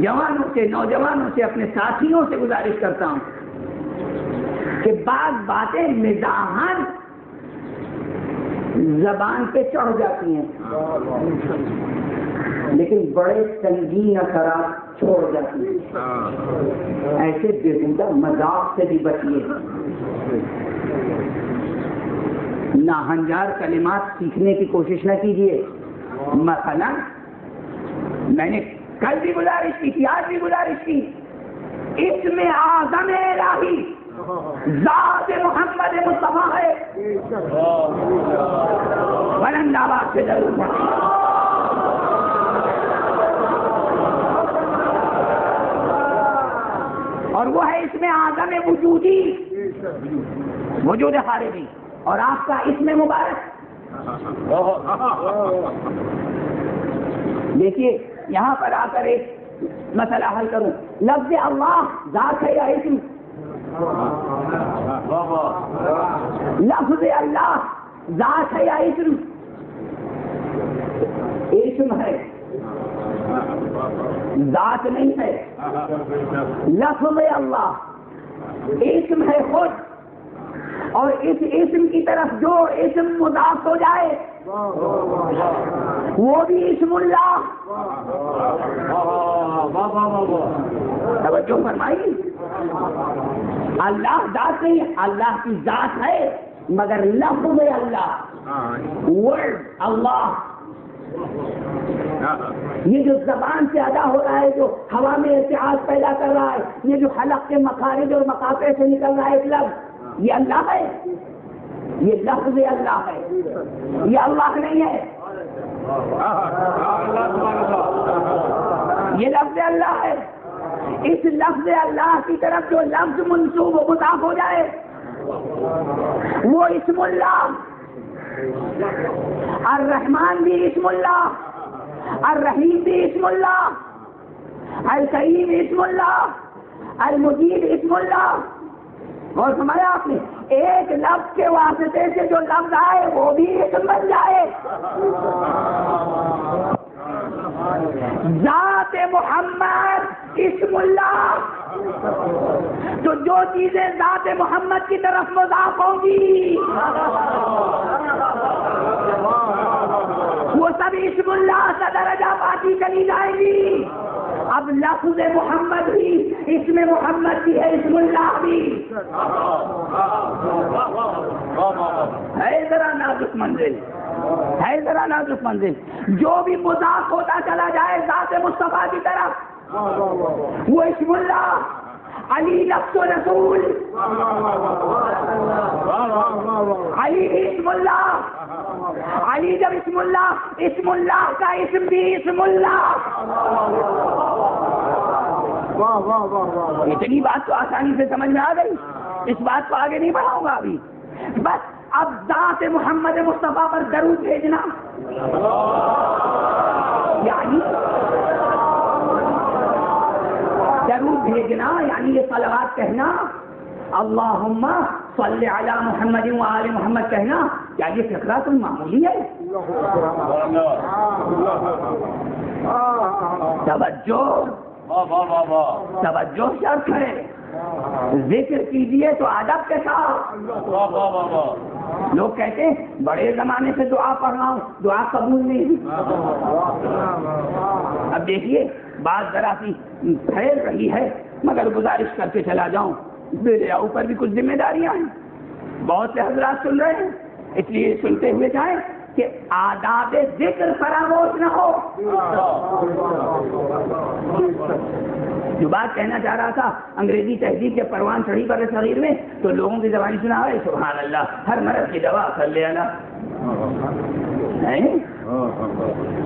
جوانوں سے، نوجوانوں سے، اپنے ساتھیوں سے گزارش کرتا ہوں کہ بعض باتیں مزاحاً زبان پہ چڑھ جاتی ہیں لیکن بڑے سنگین اثرات چھوڑ جاتی ہیں۔ ایسے بےہودہ مذاق سے بھی بچیے، ناہنجار کلمات سیکھنے کی کوشش نہ کیجیے۔ مثلا میں نے کل بھی گزارش کی تھی، آج بھی گزارش کی، اسم اعظم الہی ذات محمد مصطفیٰ ہے، بلند آواز سے ضرور پڑھیں۔ اور وہ ہے اسم اعظم وجودی، وجود خارجی، اور آپ کا اسم مبارک۔ دیکھیے یہاں پر آ کر ایک مسئلہ حل کروں، لفظ اللہ ذات ہے یا اسم؟ لفظ اللہ ذات ہے یا اسم؟ اسم ہے، ذات نہیں ہے۔ لفظ اللہ اسم ہے خود، اور اس اسم کی طرف جو اسم مضاف ہو جائے وہ بھی اسم اللہ. توجہ فرمائی. اللہ ذات نہیں، اللہ کی ذات ہے مگر لفظ اللہ، ورڈ اللہ. یہ جو زبان سے ادا ہو رہا ہے، جو ہوا میں ارتعاش پیدا کر رہا ہے، یہ جو حلق کے مخارج اور مقاطع سے نکل رہا ہے ایک لفظ، یہ اللہ ہے. یہ لفظ اللہ ہے، یہ اللہ نہیں ہے. یہ لفظ اللہ ہے. اس لفظ اللہ کی طرف جو لفظ منسوب و مضاف ہو جائے وہ اسم اللہ. الرحمن بھی اسم اللہ، الرحیم بھی اسم اللہ، الکریم اسم اللہ، المجید اسم اللہ. اور سمجھا آپ نے، ایک لفظ کے واسطے سے جو لفظ آئے وہ بھی اسم بن جائے. ذات محمد اسم اللہ. تو جو چیزیں ذات محمد کی طرف مضاف ہوں گی وہ سب اسم اللہ کا درجہ پاتی چلی جائے گی. اب لفظ محمد بھی، اسم محمد بھی ہے، اسم اللہ بھی ہے. ذرا نازک منزل ہے، ذرا نازک منزل. جو بھی مضاف ہوتا چلا جائے ذات مصطفیٰ کی طرف وہ اسم اللہ. علی لفظ رسول، علی اسم اللہ. علی جب اسم اللہ کا اسم بھی اسم اللہ. اتنی بات تو آسانی سے سمجھ میں آ گئی. اس بات کو آگے نہیں بڑھاؤں گا ابھی. بس اب ذات محمد مصطفیٰ پر درود بھیجنا، یعنی درود بھیجنا یعنی یہ صلوات کہنا، اللہم صلی علی محمد و آل محمد کہنا، کیا یہ فقرہ کوئی معمولی ہے؟ توجہ شرط ہے. ذکر کیجئے تو ادب کے ساتھ. لوگ کہتے ہیں بڑے زمانے سے دعا پڑھ رہا ہوں، دعا قبول نہیں. اب دیکھیے بات ذرا سی پھیل رہی ہے، مگر گزارش کر کے چلا جاؤں، میرے اوپر بھی کچھ ذمہ داریاں ہیں. بہت سے حضرات سن رہے ہیں، اس لیے سنتے ہوئے جائیں کہ آداب ذکر فراموش نہ ہو. جو بات کہنا چاہ رہا تھا، انگریزی تہذیب کے پروان چڑھی پر صغیر میں تو لوگوں کی زبانی سنا ہے، سبحان اللہ، ہر مرض کی دوا صلی اللہ.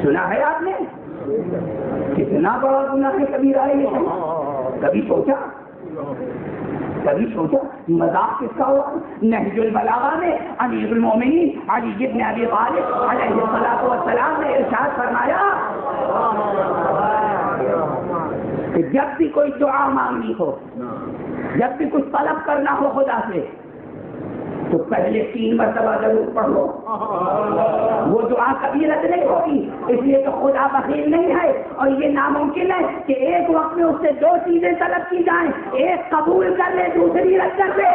سنا ہے آپ نے؟ کتنا بڑا گناہ ہے کبیرہ ہے یہ. کبھی سوچا مذاق کس کا ہوا؟ نہج البلاغہ میں امیر المومنین علی بن ابی طالب علیہ الصلوۃ والسلام نے ارشاد فرمایا کہ جب بھی کوئی دعا مانگنی ہو، جب بھی کچھ طلب کرنا ہو خدا سے، تو پہلے 3 مرتبہ ضرور پڑھ لو. وہ دعا کبھی رد نہیں ہوگی، اس لیے تو خدا بخیل نہیں ہے، اور یہ ناممکن ہے کہ ایک وقت میں اس سے 2 چیزیں طلب کی جائیں، ایک قبول کر لے دوسری رد کر دے.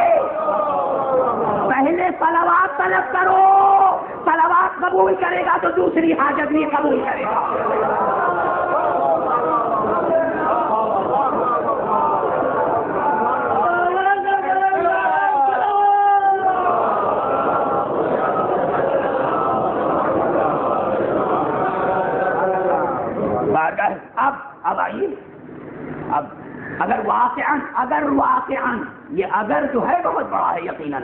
پہلے صلوات طلب کرو، صلوات قبول کرے گا تو دوسری حاجت بھی قبول کرے گا. اب آئیے، اب اگر واقعاً یہ اگر جو ہے بہت بڑا ہے یقیناً،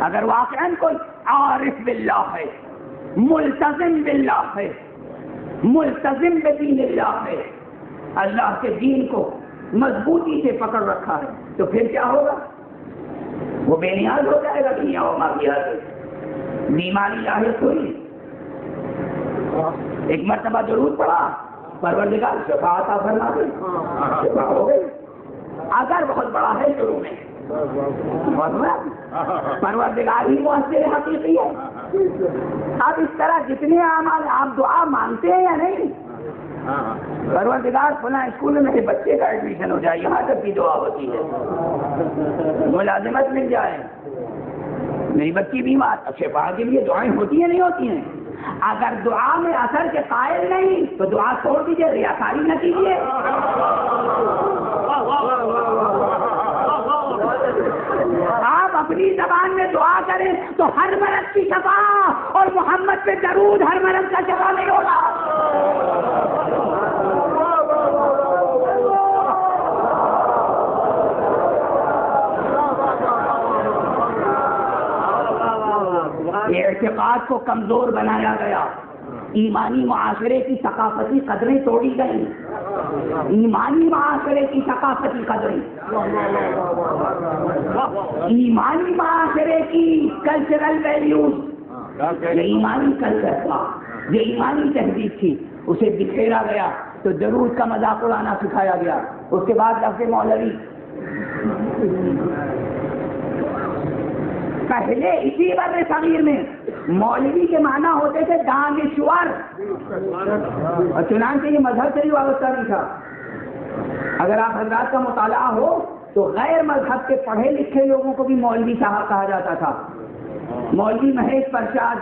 اگر واقعاً کوئی عارف باللہ ہے، ملتزم باللہ ہے، ملتزم بدین اللہ ہے، اللہ کے دین کو مضبوطی سے پکڑ رکھا ہے، تو پھر کیا ہوگا؟ وہ بے نیاز ہو جائے گا دنیا و مافیہ سے. بیماری لاحق ہوئی، ایک مرتبہ ضرور پڑا، پروردگار شفا عطا فرما دے، شفا ہو گئی. اگر بہت بڑا ہے شروع میں، پروردگار ہی مؤثر حقیقی ہے. اب اس طرح جتنے اعمال آپ دعا مانگتے ہیں یا نہیں، پروردگار فلاں اسکول میں بچے کا ایڈمیشن ہو جائے، یہاں تک کی دعا ہوتی ہے. ملازمت مل جائے، میری بچی بیمار، اب شفا کے لیے دعائیں ہوتی ہیں نہیں ہوتی ہیں؟ اگر دعا میں اثر کے قائل نہیں تو دعا چھوڑ دیجیے، ریاکاری نہ کیجیے۔ آپ اپنی زبان میں دعا کریں تو ہر مرض کی شفا، اور محمد پہ درود ہر مرض کا شفا نہیں ہوگا۔ اعتقاد کو کمزور بنایا گیا، ایمانی معاشرے کی ثقافتی قدریں توڑی گئیں، ایمانی معاشرے کی ثقافتی قدریں، ایمانی معاشرے کی کلچرل ویلیوز، یہ ایمانی کلچر تھا، یہ ایمانی تہذیب تھی، اسے بکھیرا گیا تو درود کا مذاق اڑانا سکھایا گیا۔ اس کے بعد لفظ مولوی، پہلے اسی بر صغیر میں مولوی کے معنی ہوتے تھے دانشور، اور چنانچہ یہ مذہب سے ہی وابستہ نہیں تھا۔ اگر آپ حضرات کا مطالعہ ہو تو غیر مذہب کے پڑھے لکھے لوگوں کو بھی مولوی صاحب کہا جاتا تھا، مولوی مہیش پرساد۔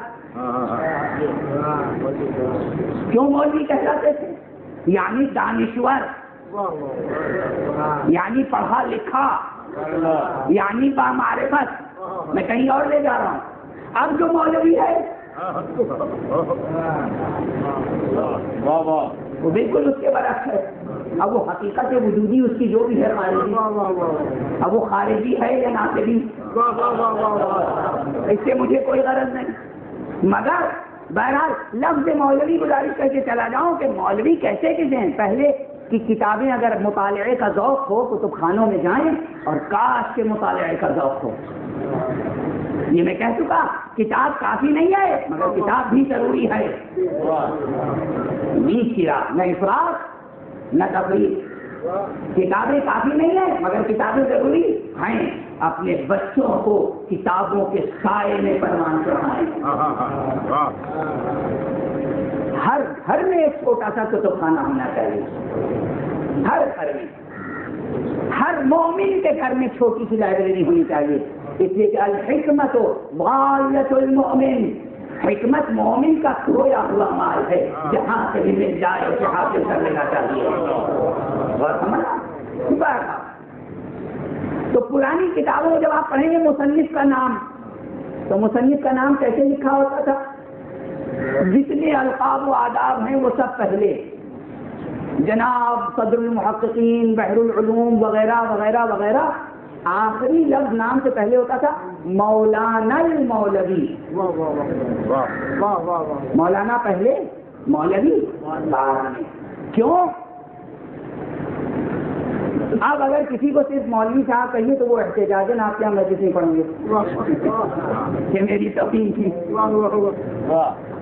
کیوں مولوی کہلاتے تھے؟ یعنی دانشور، یعنی پڑھا لکھا، یعنی بامعرفت۔ میں کہیں اور لے جا رہا ہوں۔ اب جو مولوی ہے وہ بالکل اس کے برعکس ہے۔ اب وہ حقیقت وجودی اس کی جو بھی ہے خارجی، اب وہ خارجی ہے یا ناصبی، اس سے مجھے کوئی غرض نہیں۔ مگر بہرحال لفظ مولوی گزارش کر کے چلا جاؤں کہ مولوی کیسے کسے ہیں۔ پہلے کی کتابیں اگر مطالعے کا ذوق ہو کتب خانوں میں جائیں، اور کاش کے مطالعے کا ذوق ہو۔ یہ میں کہہ چکا، کتاب کافی نہیں ہے مگر کتاب بھی ضروری ہے۔ بیچ کی راہ، نہ افراط نہ تفریط۔ کتابیں کافی نہیں ہیں مگر کتابیں ضروری ہیں۔ اپنے بچوں کو کتابوں کے سائے میں پروان چڑھائیں۔ ہر گھر میں ایک چھوٹا سا کتب خانہ ہونا چاہیے، ہر گھر میں، ہر مومن کے گھر میں چھوٹی سی لائبریری ہونی چاہیے۔ اس لیے کہ الحکمت غایۃ المؤمن، حکمت مومن کا کھویا ہوا مال ہے، جہاں سے بھی مل جائے اسے حاصل کر لینا چاہیے۔ اور سمجھا؟ تو پرانی کتابوں میں جب آپ پڑھیں گے مصنف کا نام، تو مصنف کا نام کیسے لکھا ہوتا تھا؟ جتنے القاب و آداب ہیں وہ سب پہلے جناب صدر المحققین، بحر العلوم وغیرہ وغیرہ وغیرہ، آخری لفظ نام سے پہلے ہوتا تھا مولانا المولوی۔ مولانا پہلے، مولوی بعد میں۔ کیوں؟ اب اگر کسی کو صرف مولوی صاحب کہیے تو وہ احتجاجن آپ کیا مسجد نہیں پڑھیں گے کہ میری توہین تھی۔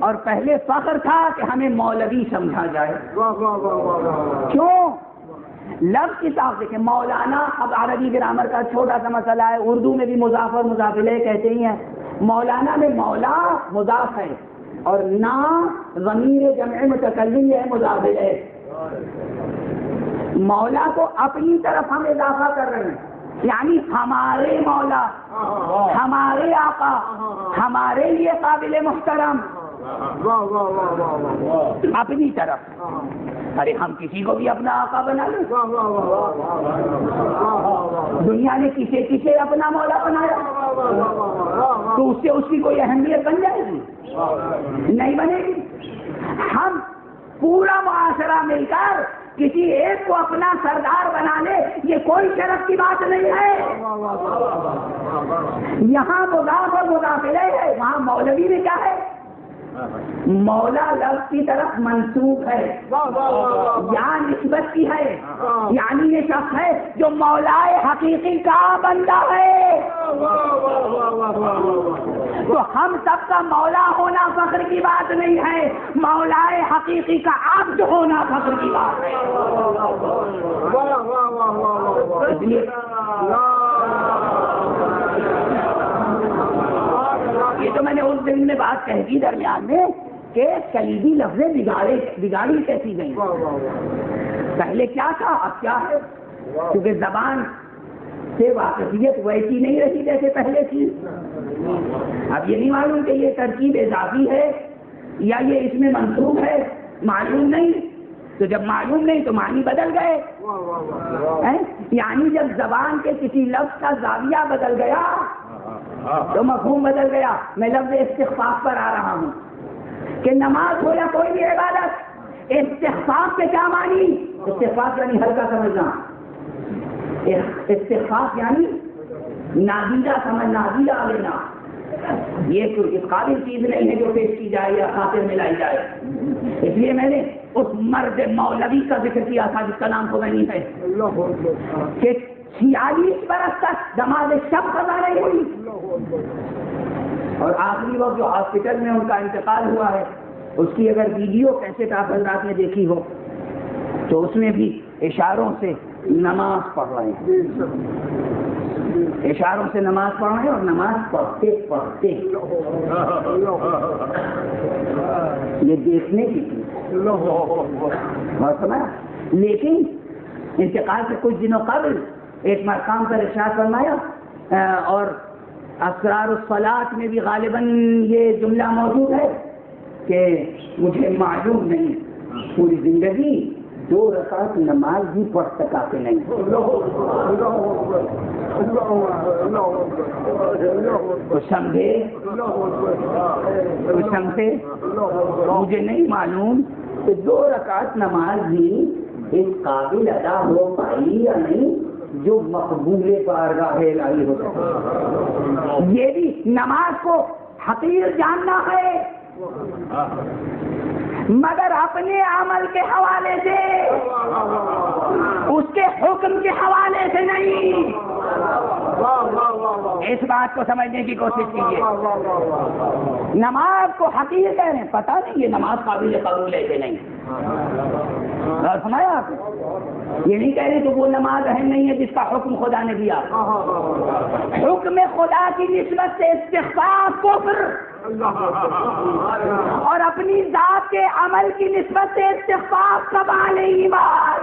اور پہلے فخر تھا کہ ہمیں مولوی سمجھا جائے۔ کیوں؟ لفظ کی صاحب دیکھیں، مولانا، اب عربی گرامر کا چھوٹا سا مسئلہ ہے، اردو میں بھی مضاف اور مضاف الیہ کہتے ہی ہیں۔ مولانا میں مولا مضاف ہے اور نا ضمیر جمع متکلم یہ ہے مضاف الیہ۔ مولا کو اپنی طرف ہم اضافہ کر رہے ہیں، یعنی ہمارے مولا، ہمارے آقا، ہمارے لیے قابل محترم، اپنی طرف۔ ارے ہم کسی کو بھی اپنا آقا بنا لیں؟ دنیا نے کسے کسے اپنا مولا بنایا؟ تو اس سے اس کی کوئی اہمیت بن جائے گی؟ نہیں بنے گی۔ ہم پورا معاشرہ مل کر کسی ایک کو اپنا سردار بنا لے، یہ کوئی شرف کی بات نہیں ہے۔ یہاں مضاف اور مضاف الیہ ہے، وہاں مولوی میں کیا ہے؟ مولا لفظ کی طرف منسوب ہے، یا نسبت کی ہے، یعنی یہ شخص ہے جو مولا حقیقی کا بندہ ہے۔ تو ہم سب کا مولا ہونا فخر کی بات نہیں ہے، مولا حقیقی کا عبد ہونا فخر کی بات ہے۔ یہ تو میں نے اس دن میں بات کہہ دی درمیان میں کہ کلیدی لفظیں بگاڑی کیسی گئی۔ پہلے کیا تھا اب کیا ہے؟ کیونکہ زبان سے واقفیت ویسی نہیں رہی جیسے پہلے تھی۔ اب یہ نہیں معلوم کہ یہ ترکیب اضافی ہے یا یہ اس میں منسوخ ہے؟ معلوم نہیں. تو جب معلوم نہیں تو معنی بدل گئے. یعنی جب زبان کے کسی لفظ کا زاویہ بدل گیا تو مفہوم بدل گیا. میں لفظ استخفاف پر آ رہا ہوں کہ نماز ہو یا کوئی بھی عبادت، استخفاف کے کیا معنی؟ استخفاف یعنی ہلکا سمجھنا، استخفاف یعنی نادیدہ سمجھنا، نادیدہ لینا. یہ کوئی اس قابل چیز نہیں ہے جو پیش کی جائے یا خاطر میں لائی جائے. اس لیے میں نے اس مرد مولوی کا ذکر کیا تھا جس کا نام خمینی ہے کہ 46 برس تک نماز شب قضا نہیں ہوئی، اور آخری وقت جو ہاسپٹل میں ان کا انتقال ہوا ہے اس کی اگر ویڈیو کیسٹ آپ حضرات نے دیکھی ہو تو اس میں بھی اشاروں سے نماز پڑھ رہے ہیں، اشاروں سے نماز پڑھ رہے ہیں، اور نماز پڑھتے پڑھتے یہ دیکھنے کی چیز بہت سمجھا. لیکن انتقال سے کچھ دنوں قبل ایک مقام پر ارشاد فرمایا، اور اسرار الصلاۃ میں بھی غالباً یہ جملہ موجود ہے کہ مجھے معلوم نہیں پوری زندگی 2 رکعت نماز بھی پڑھ سکا کہ نہیں. کچھ سمجھے مجھے نہیں معلوم کہ 2 رکعت نماز بھی اس قابل ادا ہو پائی یا نہیں جو مقبول بارگاہ الہی ہو سکے. یہ بھی نماز کو حقیر جاننا ہے مگر اپنے عمل کے حوالے سے، اس کے حکم کے حوالے سے نہیں. اس بات کو سمجھنے کی کوشش کیجیے. نماز کو حقیر کہہ رہے ہیں، پتہ نہیں یہ نماز قابل قبول ہے کہ نہیں. سمجھا آپ نے؟ یہ نہیں کہہ رہے کہ وہ نماز اہم نہیں ہے جس کا حکم خدا نے دیا. حکم خدا کی نسبت سے استخفاف کفر، اور اپنی ذات کے عمل کی نسبت سے استخفاف کمال ایمان.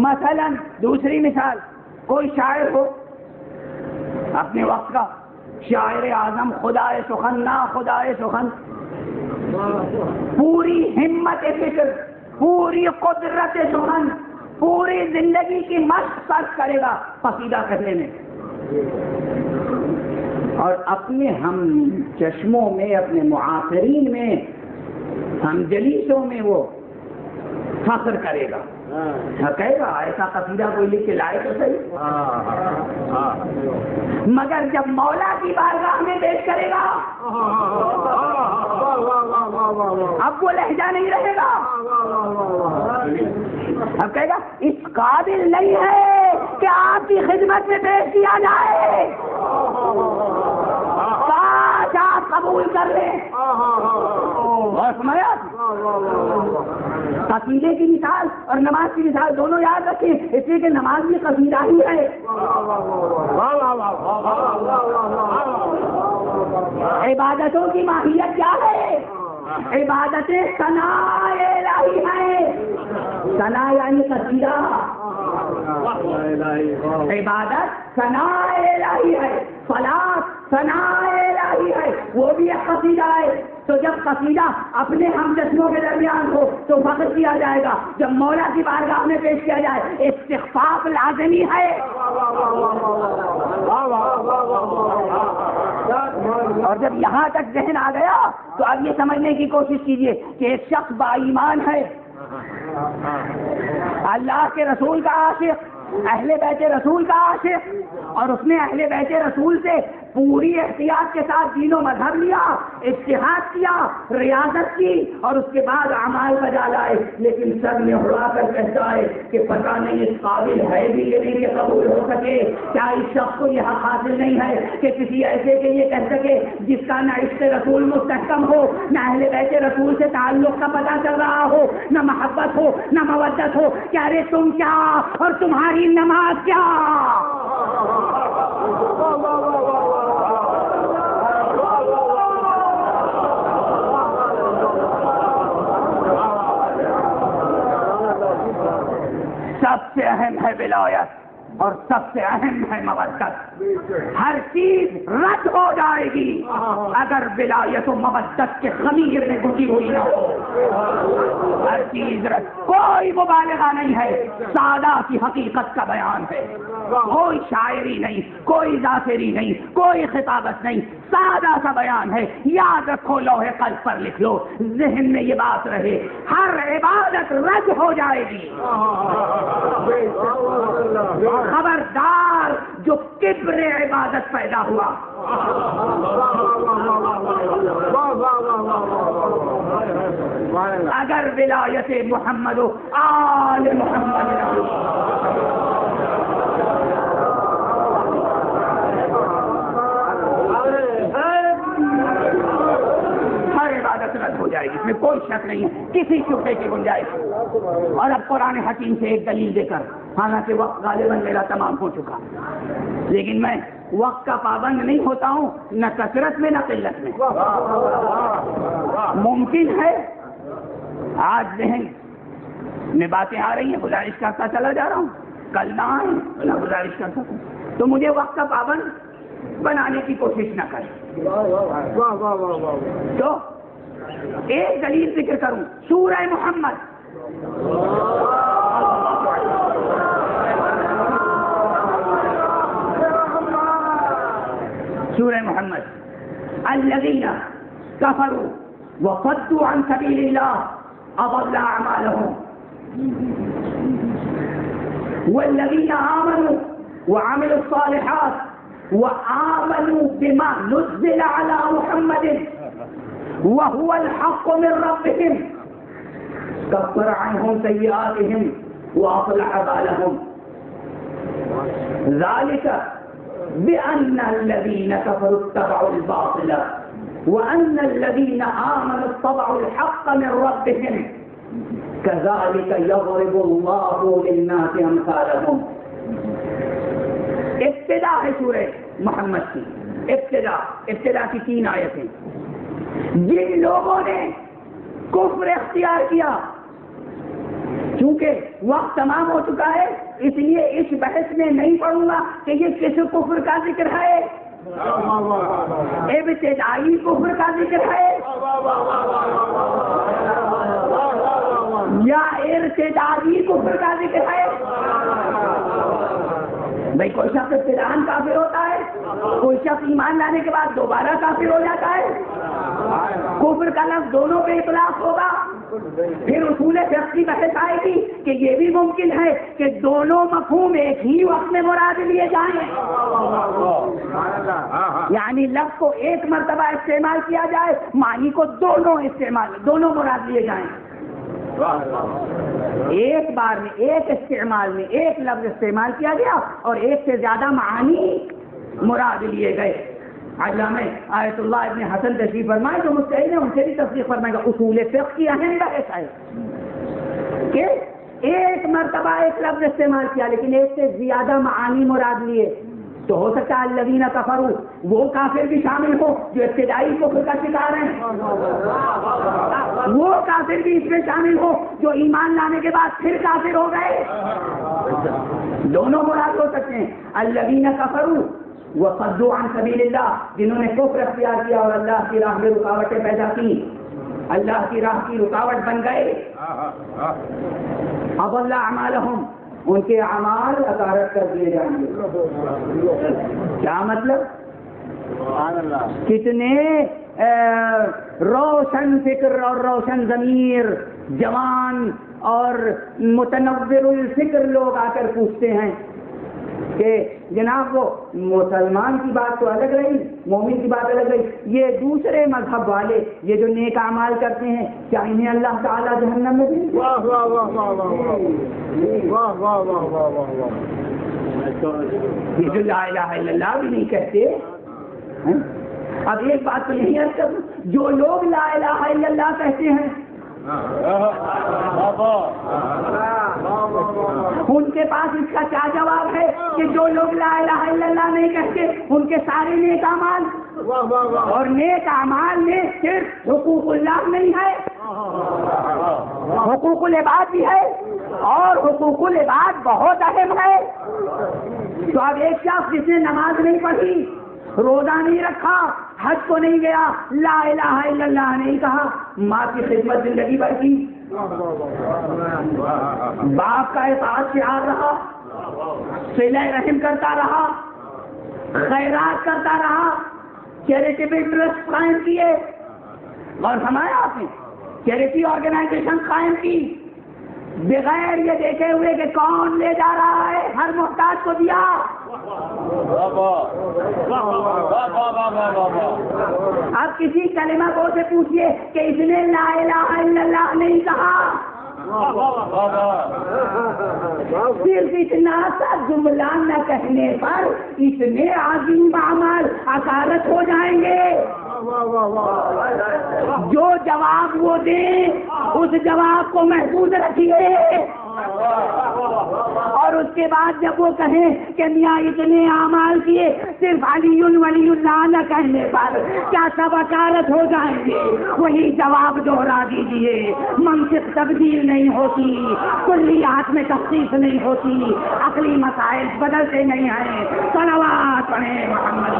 مثلا دوسری مثال، کوئی شاعر ہو اپنے وقت کا، شاعر اعظم، خدائے سخن نا خدائے سخن، پوری ہمت فکر، پوری قدرت سخن، پوری زندگی کی مشق صرف کرے گا قصیدہ کہنے میں، اور اپنے ہم چشموں میں، اپنے معاصرین میں، ہم جلیسوں میں وہ فخر کرے گا، کہے گا ایسا قصیدہ کوئی لکھ کے لائے تو صحیح. مگر جب مولا کی بارگاہ میں پیش کرے گا اب وہ لہجہ نہیں رہے گا، اب کہے گا اس قابل نہیں ہے کہ آپ کی خدمت میں پیش کیا جائے، کاش آپ قبول کر لیں. قصیدے کی مثال اور نماز کی مثال دونوں یاد رکھیں، اس لیے کہ نماز بھی قصیدہ ہی ہے. عبادتوں کی ماہیت کیا ہے؟ عبادتیں ثناء الہی ہیں. ثناء یعنی قصیدہ، عبادت ثناء الہی ہے، صلاۃ ثناء الہی ہے، وہ بھی ایک قصیدہ ہے. تو جب قصیدہ اپنے ہم جسموں کے درمیان ہو تو فخر کیا جائے گا، جب مولا کی بارگاہ میں پیش کیا جائے استخفاف لازمی ہے. اور جب یہاں تک ذہن آ گیا تو اب یہ سمجھنے کی کوشش کیجئے کہ ایک شخص با ایمان ہے، اللہ کے رسول کا عاشق، اہل بیت رسول کا عاشق، اور اس نے اہل بیت رسول سے پوری احتیاط کے ساتھ دین و مذہب لیا، اجتہاد کیا، ریاضت کی، اور اس کے بعد اعمال بجا لائے، لیکن سر میں اڑا کر کہتا ہے کہ پتہ نہیں اس قابل ہے بھی یہ نہیں کہ قبول ہو سکے. کیا اس شخص کو یہ حق حاصل نہیں ہے کہ کسی ایسے کے یہ کہہ سکے جس کا نہ عشق رسول مستحکم ہو، نہ اہل بیت رسول سے تعلق کا پتہ چل رہا ہو، نہ محبت ہو، نہ مودت ہو، کہ ارے تم کیا اور تمہاری نماز کیا. سب سے اہم ہے ولایت اور سب سے اہم ہے مودت. ہر چیز رد ہو جائے گی اگر ولایت و مودت کے خمیر میں گھٹی ہوئی نہ ہو. ہر چیز رد. کوئی مبالغہ نہیں ہے, سادہ کی حقیقت کا بیان ہے. کوئی شاعری نہیں, کوئی ظافری نہیں, کوئی خطابت نہیں, سادہ سا بیان ہے. یاد رکھو, لوح قلب پر لکھ لو, ذہن میں یہ بات رہے, ہر عبادت رد ہو جائے گی. خبردار جو کبر عبادت پیدا ہوا, اگر ولایت محمد و آل محمد رد ہو جائے گی, اس میں کوئی شک نہیں ہے, کسی شبہے کی گنجائش. اور اب قرآن حکیم سے ایک دلیل دے کر, حالانکہ وقت غالباً میرا تمام ہو چکا, لیکن میں وقت کا پابند نہیں ہوتا ہوں, نہ کثرت میں نہ قلت میں. ممکن ہے آج ذہن میں باتیں آ رہی ہیں, گزارش کرتا چلا جا رہا ہوں, کل نہ آئیں نہ گزارش کرتا ہوں, تو مجھے وقت کا پابند بنانے کی کوشش نہ کریں. تو ایک دلیل ذکر کروں, سورہ محمد. سورہ محمد, الذین کفروا وصدوا عن سبیل اللہ اضل اعمالهم والذین آمنوا وعملوا الصالحات وآمنوا بما نزل على محمد وهو الحق من ربهم كفر عنهم سيئاتهم وأصلح بالهم ذلك بأن الذين كفروا اتبعوا الباطل وأن الذين آمنوا اتبعوا الحق من ربهم كذلك يضرب الله للناس أمثالهم. ابتدا ہے سورہ محمد کی, ابتدا کی 3 آیتیں. جن لوگوں نے کفر اختیار کیا, چونکہ وقت تمام ہو چکا ہے اس لیے اس بحث میں نہیں پڑھوں گا کہ یہ کس کفر کا ذکر ہے, ابتدائی کفر کا ذکر ہے یا ارتدادی کفر کا ذکر ہے. بھائی کوئی شخص ابتداءً کافر ہوتا ہے, کوئی شخص ایمان لانے کے بعد دوبارہ کافر ہو جاتا ہے. کفر کا لفظ دونوں پہ اطلاق ہوگا. پھر اصول فقہ کی بحث آئے گی کہ یہ بھی ممکن ہے کہ دونوں مفہوم ایک ہی وقت میں مراد لیے جائیں, یعنی لفظ کو ایک مرتبہ استعمال کیا جائے, معنی کو دونوں مراد لیے جائیں. ایک بار میں ایک استعمال میں ایک لفظ استعمال کیا گیا اور ایک سے زیادہ معانی مراد لیے گئے. علامہ آیت اللہ ابن حسن تشریف فرمائے جو مستعین ہے, ان سے بھی تصدیق فرمائے گا. اصول فقہ کی اہم بحث ہے کہ ایک مرتبہ ایک لفظ استعمال کیا لیکن ایک سے زیادہ معانی مراد لیے, تو ہو سکتا ہے الذین کفروا وہ کافر بھی شامل ہو جو ابتدائی کفر کا شکار ہیں, وہ کافر بھی اس میں شامل ہو جو ایمان لانے کے بعد پھر کافر ہو گئے. دونوں مراد ہو سکتے ہیں. الذین کفروا وصدوا عن سبیل اللہ, جنہوں نے کفر اختیار کیا اور اللہ کی راہ میں رکاوٹیں پیدا کی, اللہ کی راہ کی رکاوٹ بن گئے. اضل اعمالهم, ان کے اعمال اکارت کر دیے جائیں گے. کیا مطلب؟ کتنے روشن فکر اور روشن ضمیر, جوان اور متنور الفکر لوگ آ کر پوچھتے ہیں کہ جناب وہ مسلمان کی بات تو الگ رہی, مومن کی بات الگ رہی, یہ دوسرے مذہب والے یہ جو نیک اعمال کرتے ہیں کیا انہیں اللہ تعالیٰ جہنم میں بھیجے؟ یہ جو لا الہ الا اللہ بھی نہیں کہتے. اب ایک بات تو یہی عرض کروں, جو لوگ لا الہ الا اللہ کہتے ہیں ان کے پاس اس کا کیا جواب ہے کہ جو لوگ لا الہ الا اللہ نہیں کہتے ان کے سارے نیک اعمال, اور نیک اعمال میں صرف حقوق اللہ نہیں ہے, حقوق العباد بھی ہے اور حقوق العباد بہت اہم ہے. تو اب ایک شخص جس نے نماز نہیں پڑھی، روزہ نہیں رکھا، حج کو نہیں گیا، لا الہ الا اللہ نہیں کہا، ماں کی خدمت زندگی بھر کی، باپ کا اطاعت شعار رہا، صلہ رحم کرتا رہا، خیرات کرتا رہا، چیریٹیبل ٹرسٹ قائم کیے، اور سمایا آپ نے چیریٹی آرگنائزیشن قائم کی، بغیر یہ دیکھے ہوئے کہ کون لے جا رہا ہے، ہر محتاج کو دیا. اب کسی کلمہ کو سے پوچھئے کہ اس نے لا الہ الا اللہ نہیں کہا، صرف اتنا سا جملہ نہ کہنے پر اتنے عظیم اعمال اثارت ہو جائیں گے. جو جواب وہ دیں اس جواب کو محفوظ رکھیے، اور اس کے بعد جب وہ کہیں کہ میاں اتنے اعمال کیے، صرف علی ولی اللہ نہ کہنے پر کیا سب اثارت ہو جائیں گے؟ وہی جواب دوہرا دیجیے. منطق تبدیل نہیں ہوتی، کلیات میں تخصیص نہیں ہوتی، عقلی مسائل بدلتے نہیں ہیں. صلوات پڑھیں محمد.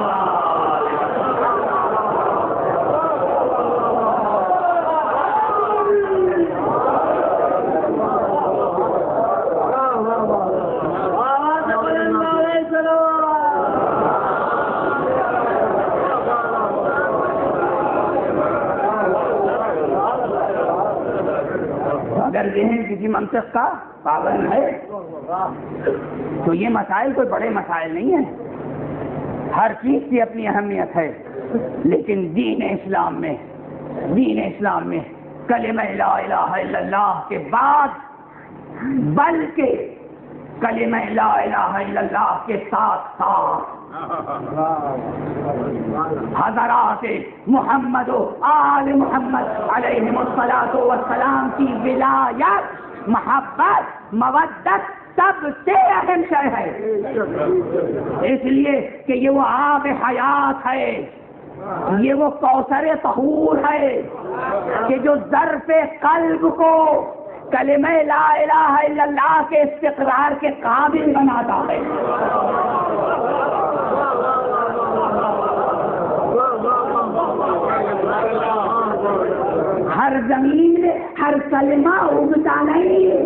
اگر ذہن کسی منطق کا پابند ہے تو یہ مسائل کوئی بڑے مسائل نہیں ہیں. ہر چیز کی اپنی اہمیت ہے، لیکن دین اسلام میں کلمہ لا الہ الا اللہ کے بعد بلکہ کلمہ لا الہ الا اللہ کے ساتھ ساتھ حضرات محمد و آل محمد علیہ الصلاۃ والسلام کی ولایت، محبت، مودت سب سے اہم شے ہے. اس لیے کہ یہ وہ آب حیات ہے، یہ وہ کوثر طہور ہے کہ جو ظرف قلب کو کلمہ لا الہ الا اللہ کے استقرار کے قابل بناتا ہے. ہر زمین میں ہر کلمہ اگتا نہیں،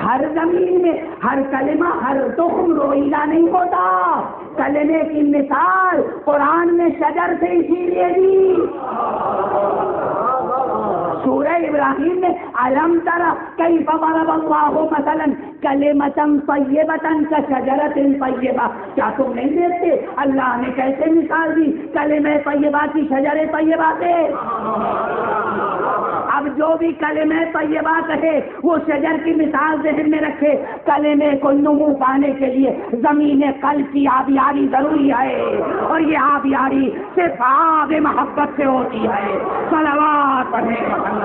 ہر زمین میں ہر کلمہ ہر تخم روئیلا نہیں ہوتا. کلمے کی مثال قرآن میں شجر سے اسی لیے دی. سورہ ابراہیم میں الم تر کیف ضرب اللہ مثلا کلمۃ طیبۃ کشجرۃ طیبہ، کیا تم نہیں دیکھتے اللہ نے کیسے مثال دی کلمہ طیبہ کی شجر طیبہ سے. اب جو بھی کلمہ طیبہ کہے وہ شجر کی مثال ذہن میں رکھے. کلمے کو نمو پانے کے لیے زمین قلب کی آبیاری ضروری ہے، اور یہ آبیاری صرف آب محبت سے ہوتی ہے. صلوات پڑھیں محمد.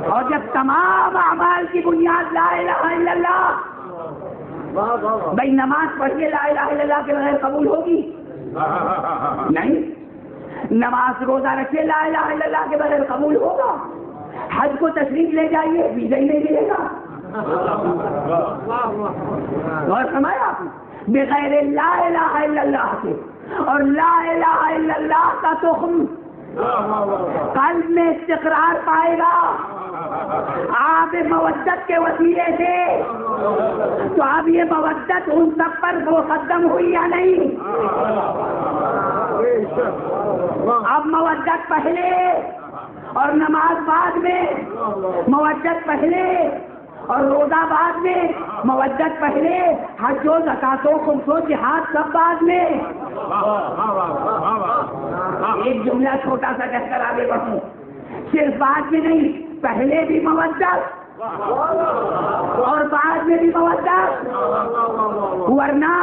اور جب تمام اعمال کی بنیاد لا الہ الا اللہ، بھائی نماز پڑھیے لا الہ الا اللہ کے بغیر قبول ہوگی نہیں. نماز روزہ رکھیے لا الہ الا اللہ کے بغیر قبول ہوگا. حج کو تشریف لے جائیے ویزا ہی نہیں ملے گا. اور سمایا آپ نے بغیر لا الہ الا اللہ کے، اور لا الہ الا اللہ کا تخم قلب میں استقرار پائے گا آپ مودت کے وسیلے سے. تو اب یہ مودت ان سب پر مقدم ہوئی یا نہیں؟ اب مودت پہلے اور نماز بعد میں، مودت پہلے اور روزہ بعد میں، مودت پہلے، حج و زکات و خمس و جہاد سب بعد میں. ایک جملہ چھوٹا سا کہہ کر آگے بڑھوں، صرف بعد میں نہیں، پہلے بھی مودت اور بعد میں بھی مودت. ورنہ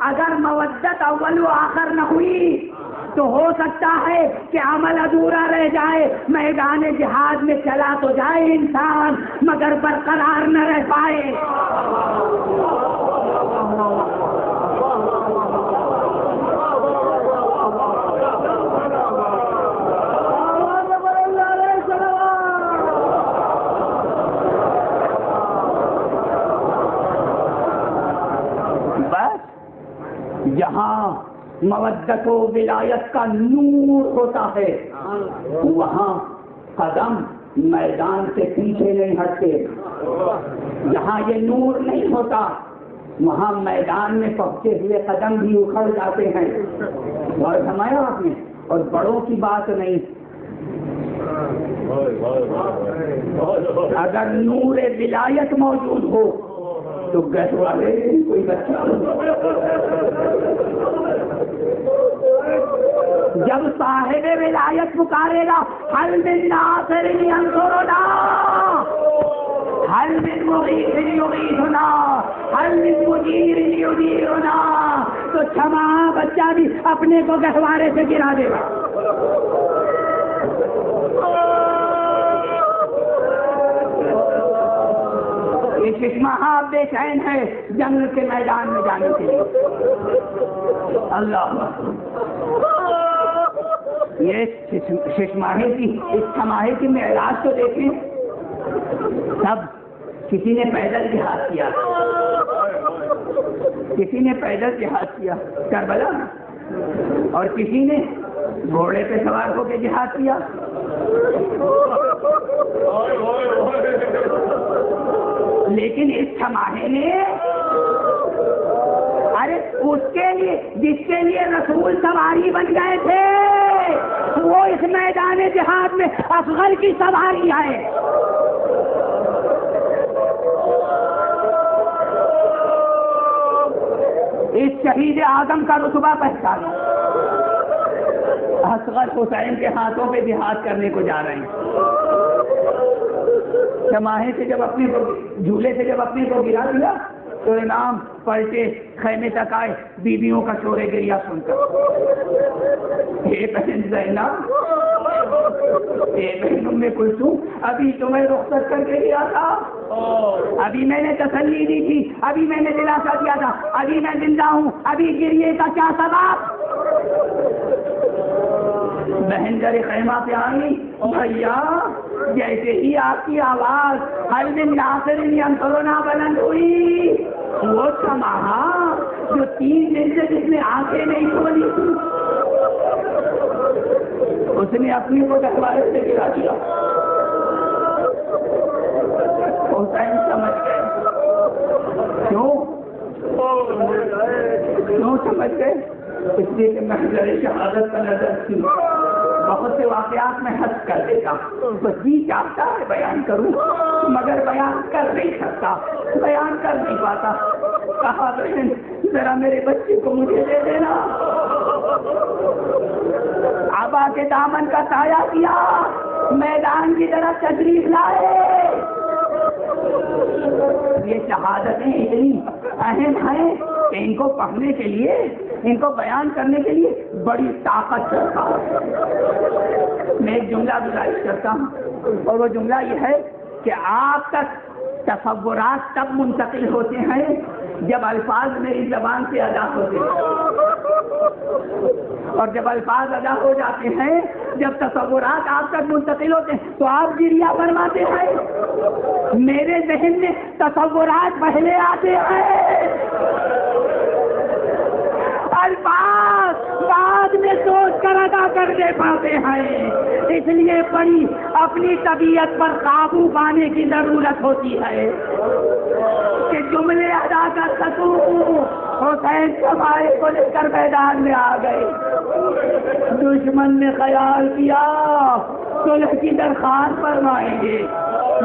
اگر مودت اول و آخر نہ ہوئی تو ہو سکتا ہے کہ عمل ادھورا رہ جائے. میدان جہاد میں چلا تو جائے انسان مگر برقرار نہ رہ پائے. جہاں مودت و ولایت کا نور ہوتا ہے وہاں قدم میدان سے پیچھے نہیں ہٹتے. جہاں یہ نور نہیں ہوتا وہاں میدان میں پہنچے ہوئے قدم بھی اکھڑ جاتے ہیں. اور فرمایا آپ نے, اور بڑوں کی بات نہیں, اگر نور ولایت موجود ہو تو گھروالے کوئی بچہ جب صاحب ولایت پکارے گا حل من ناصر ینصرنا حل من مغیث یغیثنا حل من مجیر یجیرنا, تو چھما بچہ بھی اپنے کو گہوارے سے گرا دے گا. یہ چشمہ بے چین ہے جنگ کے میدان میں جانے کے لیے. اللہ یہ ششماہے کی اس چھماہے کی معراج کو دیکھیں, سب کسی نے پیدل جہاد کیا, کسی نے پیدل جہاد کیا کربلا, اور کسی نے گھوڑے پہ سوار ہو کے جہاد کیا. لیکن اس چھماہے نے ارے اس کے لیے جس کے لیے رسول سواری بن گئے تھے وہ اس میدان جہاد میں اصغر کی سواری ہے. اس شہید اعظم کا رتبہ پہچانو. اصغر حسین کے ہاتھوں پہ جہاد کرنے کو جا رہے ہیں. چھماہے سے جب اپنے کو جھولے سے جب اپنے کو گرا دیا تو امام پلٹے, خیمے تک آئے, بیویوں کا شور گریا سن کر, اے بہن زینب, اے بہن ام کلثوم, ابھی تمہیں رخصت کر کے گیا تھا, ابھی میں نے تسلی دی تھی, ابھی میں نے دلاسا دیا تھا, ابھی میں زندہ ہوں, ابھی گریے کا کیا سبب؟ بہن در خیمہ پہ آئی, بھیا جیسے ہی آپ کی آواز حل من ناصر ینصرنا بلند ہوئی, وہ چھماہا جو 3 دن سے جس نے آنکھیں نہیں کھولی اس نے اپنی کو گہوارے سے گرا دیا. حسین سمجھ گئے. کیوں سمجھ گئے؟ اس لیے کہ محضر شہادت کا نظر تھی. بہت سے واقعات میں ہنس کر دیتا, بس جی چاہتا ہے بیان کروں مگر بیان کر نہیں سکتا, بیان کر نہیں پاتا. کہا بہن ذرا میرے بچے کو مجھے دے دینا. آبا کے دامن کا سایہ کیا, میدان کی طرف تشریف لائے. یہ شہادتیں اتنی اہم ہیں کہ ان کو پڑھنے کے لیے, ان کو بیان کرنے کے لیے بڑی طاقت درکار ہے. میں ایک جملہ گزارش کرتا ہوں, اور وہ جملہ یہ ہے کہ آپ تک تصورات تب منتقل ہوتے ہیں جب الفاظ میری زبان سے ادا ہوتے ہیں, اور جب الفاظ ادا ہو جاتے ہیں, جب تصورات آپ تک منتقل ہوتے ہیں تو آپ گریا فرماتے ہیں. میرے ذہن میں تصورات پہلے آتے ہیں, الفاظ بعد میں سوچ کر ادا کر دے پاتے ہیں. اس لیے بڑی اپنی طبیعت پر قابو پانے کی ضرورت ہوتی ہے کہ جملے ادا کر سکوں. حسین چھماہے کو لے کر میدان میں آ گئے. دشمن نے خیال کیا صلح کی درخواست فرمائیں گے,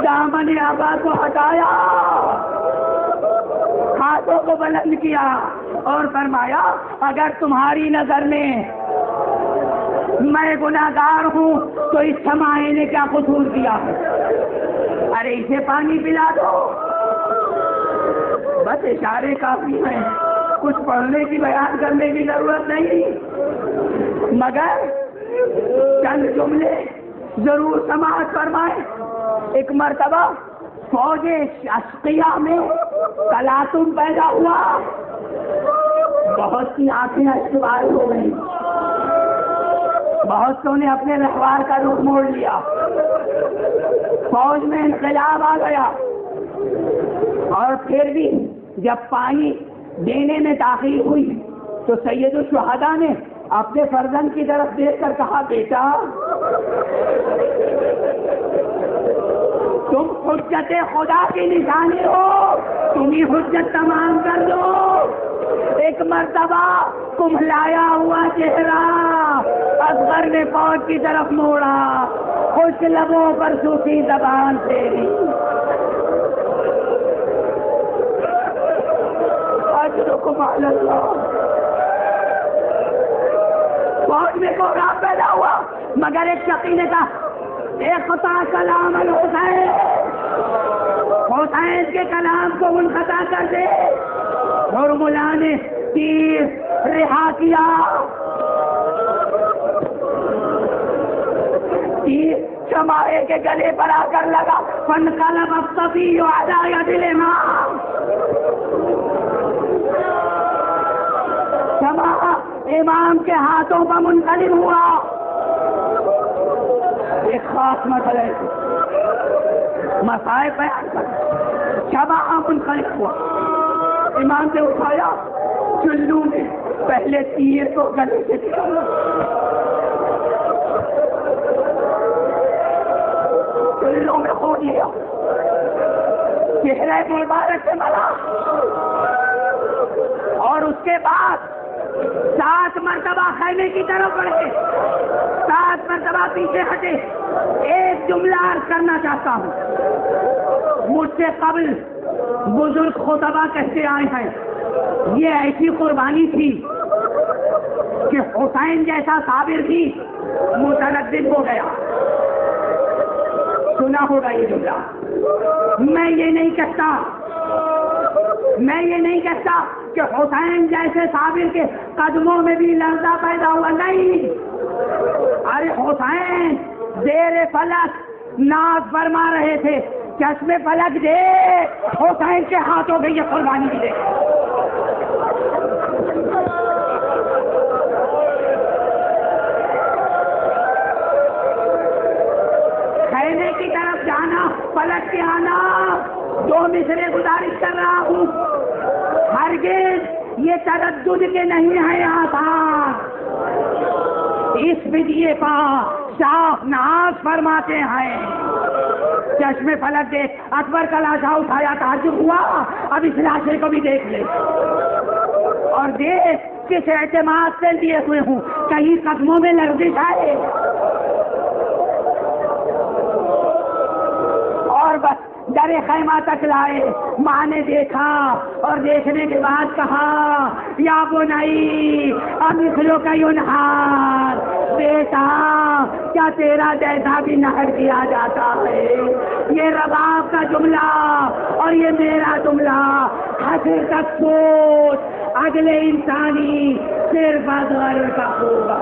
دامن آبا کو ہٹایا, ہاتھوں کو بلند کیا اور فرمایا اگر تمہاری نظر میں میں گناہگار ہوں تو اس چھماہے نے کیا قصور کیا؟ ارے اسے پانی پلا دو. بس اشارے کافی ہیں, کچھ پڑھنے کی بیان کرنے کی ضرورت نہیں, مگر چند جملے ضرور سماعت فرمائے. ایک مرتبہ فوج اشقیہ میں تلاطم پیدا ہوا, بہت سی آنکھیں اشکبار ہو گئی, بہت سو نے اپنے رہوار کا رخ موڑ لیا, فوج میں انقلاب آ گیا. اور پھر بھی جب پانی دینے میں تاخیر ہوئی تو سید الشہداء نے اپنے فرزند کی طرف دیکھ کر کہا بیٹا تم حجت خدا کی نشانی ہو، تم ہی حجت تمام کر دو۔ ایک مرتبہ کملایا ہوا چہرہ اصغر نے فوج کی طرف موڑا، خوش لبوں پر صوفی زبان پھیری، اجرکم علی اللہ۔ فوج میں کوہرام پیدا ہوا، مگر ایک شقی نے کہا اقطع کلام الحسین، حسین کے کلام کو منقطع کر دے۔ اور مولا نے تیر رہا کیا، تیر شمائے کے گلے پر آ کر لگا، فانقلب الصفی علی ید الامام، شمع امام کے ہاتھوں پر منقلب ہوا۔ ایک خاص مسئلہ مسائل بیان کر، شمع منقلب ہوا، امام نے اٹھایا، چلو میں پہلے تیر کو گلے سے نکالا، چلو میں کھو لیا، چہرے مبارک سے ملا، اور اس کے بعد 7 مرتبہ خیمے کی طرف بڑھے، 7 مرتبہ پیچھے ہٹے۔ ایک جملہ عرض کرنا چاہتا ہوں، مجھ سے قبل بزرگ خطبہ کہتے آئے ہیں یہ ایسی قربانی تھی کہ حسین جیسا صابر بھی متردد ہو گیا۔ سنا ہوگا یہ جملہ۔ میں یہ نہیں کہتا کہ حسین جیسے صابر کے قدموں میں بھی لرزہ پیدا ہوا، نہیں۔ ارے حسین زیر فلک ناز فرما رہے تھے، چشم فلک دے، حسین کے ہاتھوں میں یہ قربانی بھی دے۔ خیمے کی طرف جانا، پلٹ کے آنا، 2 مصرے گزارش کر رہا ہوں، ہرگز یہ تردد کے نہیں ہے آسان۔ اس بدیے کا شاہ ناز فرماتے ہیں، چشم فلک دیکھ، اکبر کا لاشا اٹھایا، تعجب ہوا، اب اس لاشے کو بھی دیکھ لے، اور دیکھ کس اعتماد سے لیے ہوئے ہوں، کہیں قدموں میں لرزش آئے، اور بس در خیمہ تک لائے۔ ماں نے دیکھا اور دیکھنے کے بعد کہا یا بنائی امثلو کا ینحار، بیٹا کیا تیرا جیسا بھی نہر کیا جاتا ہے؟ یہ رباب کا جملہ اور یہ میرا جملہ، حشر تک سوچ، اگلے انسانی صرف اصغر کا ہوگا۔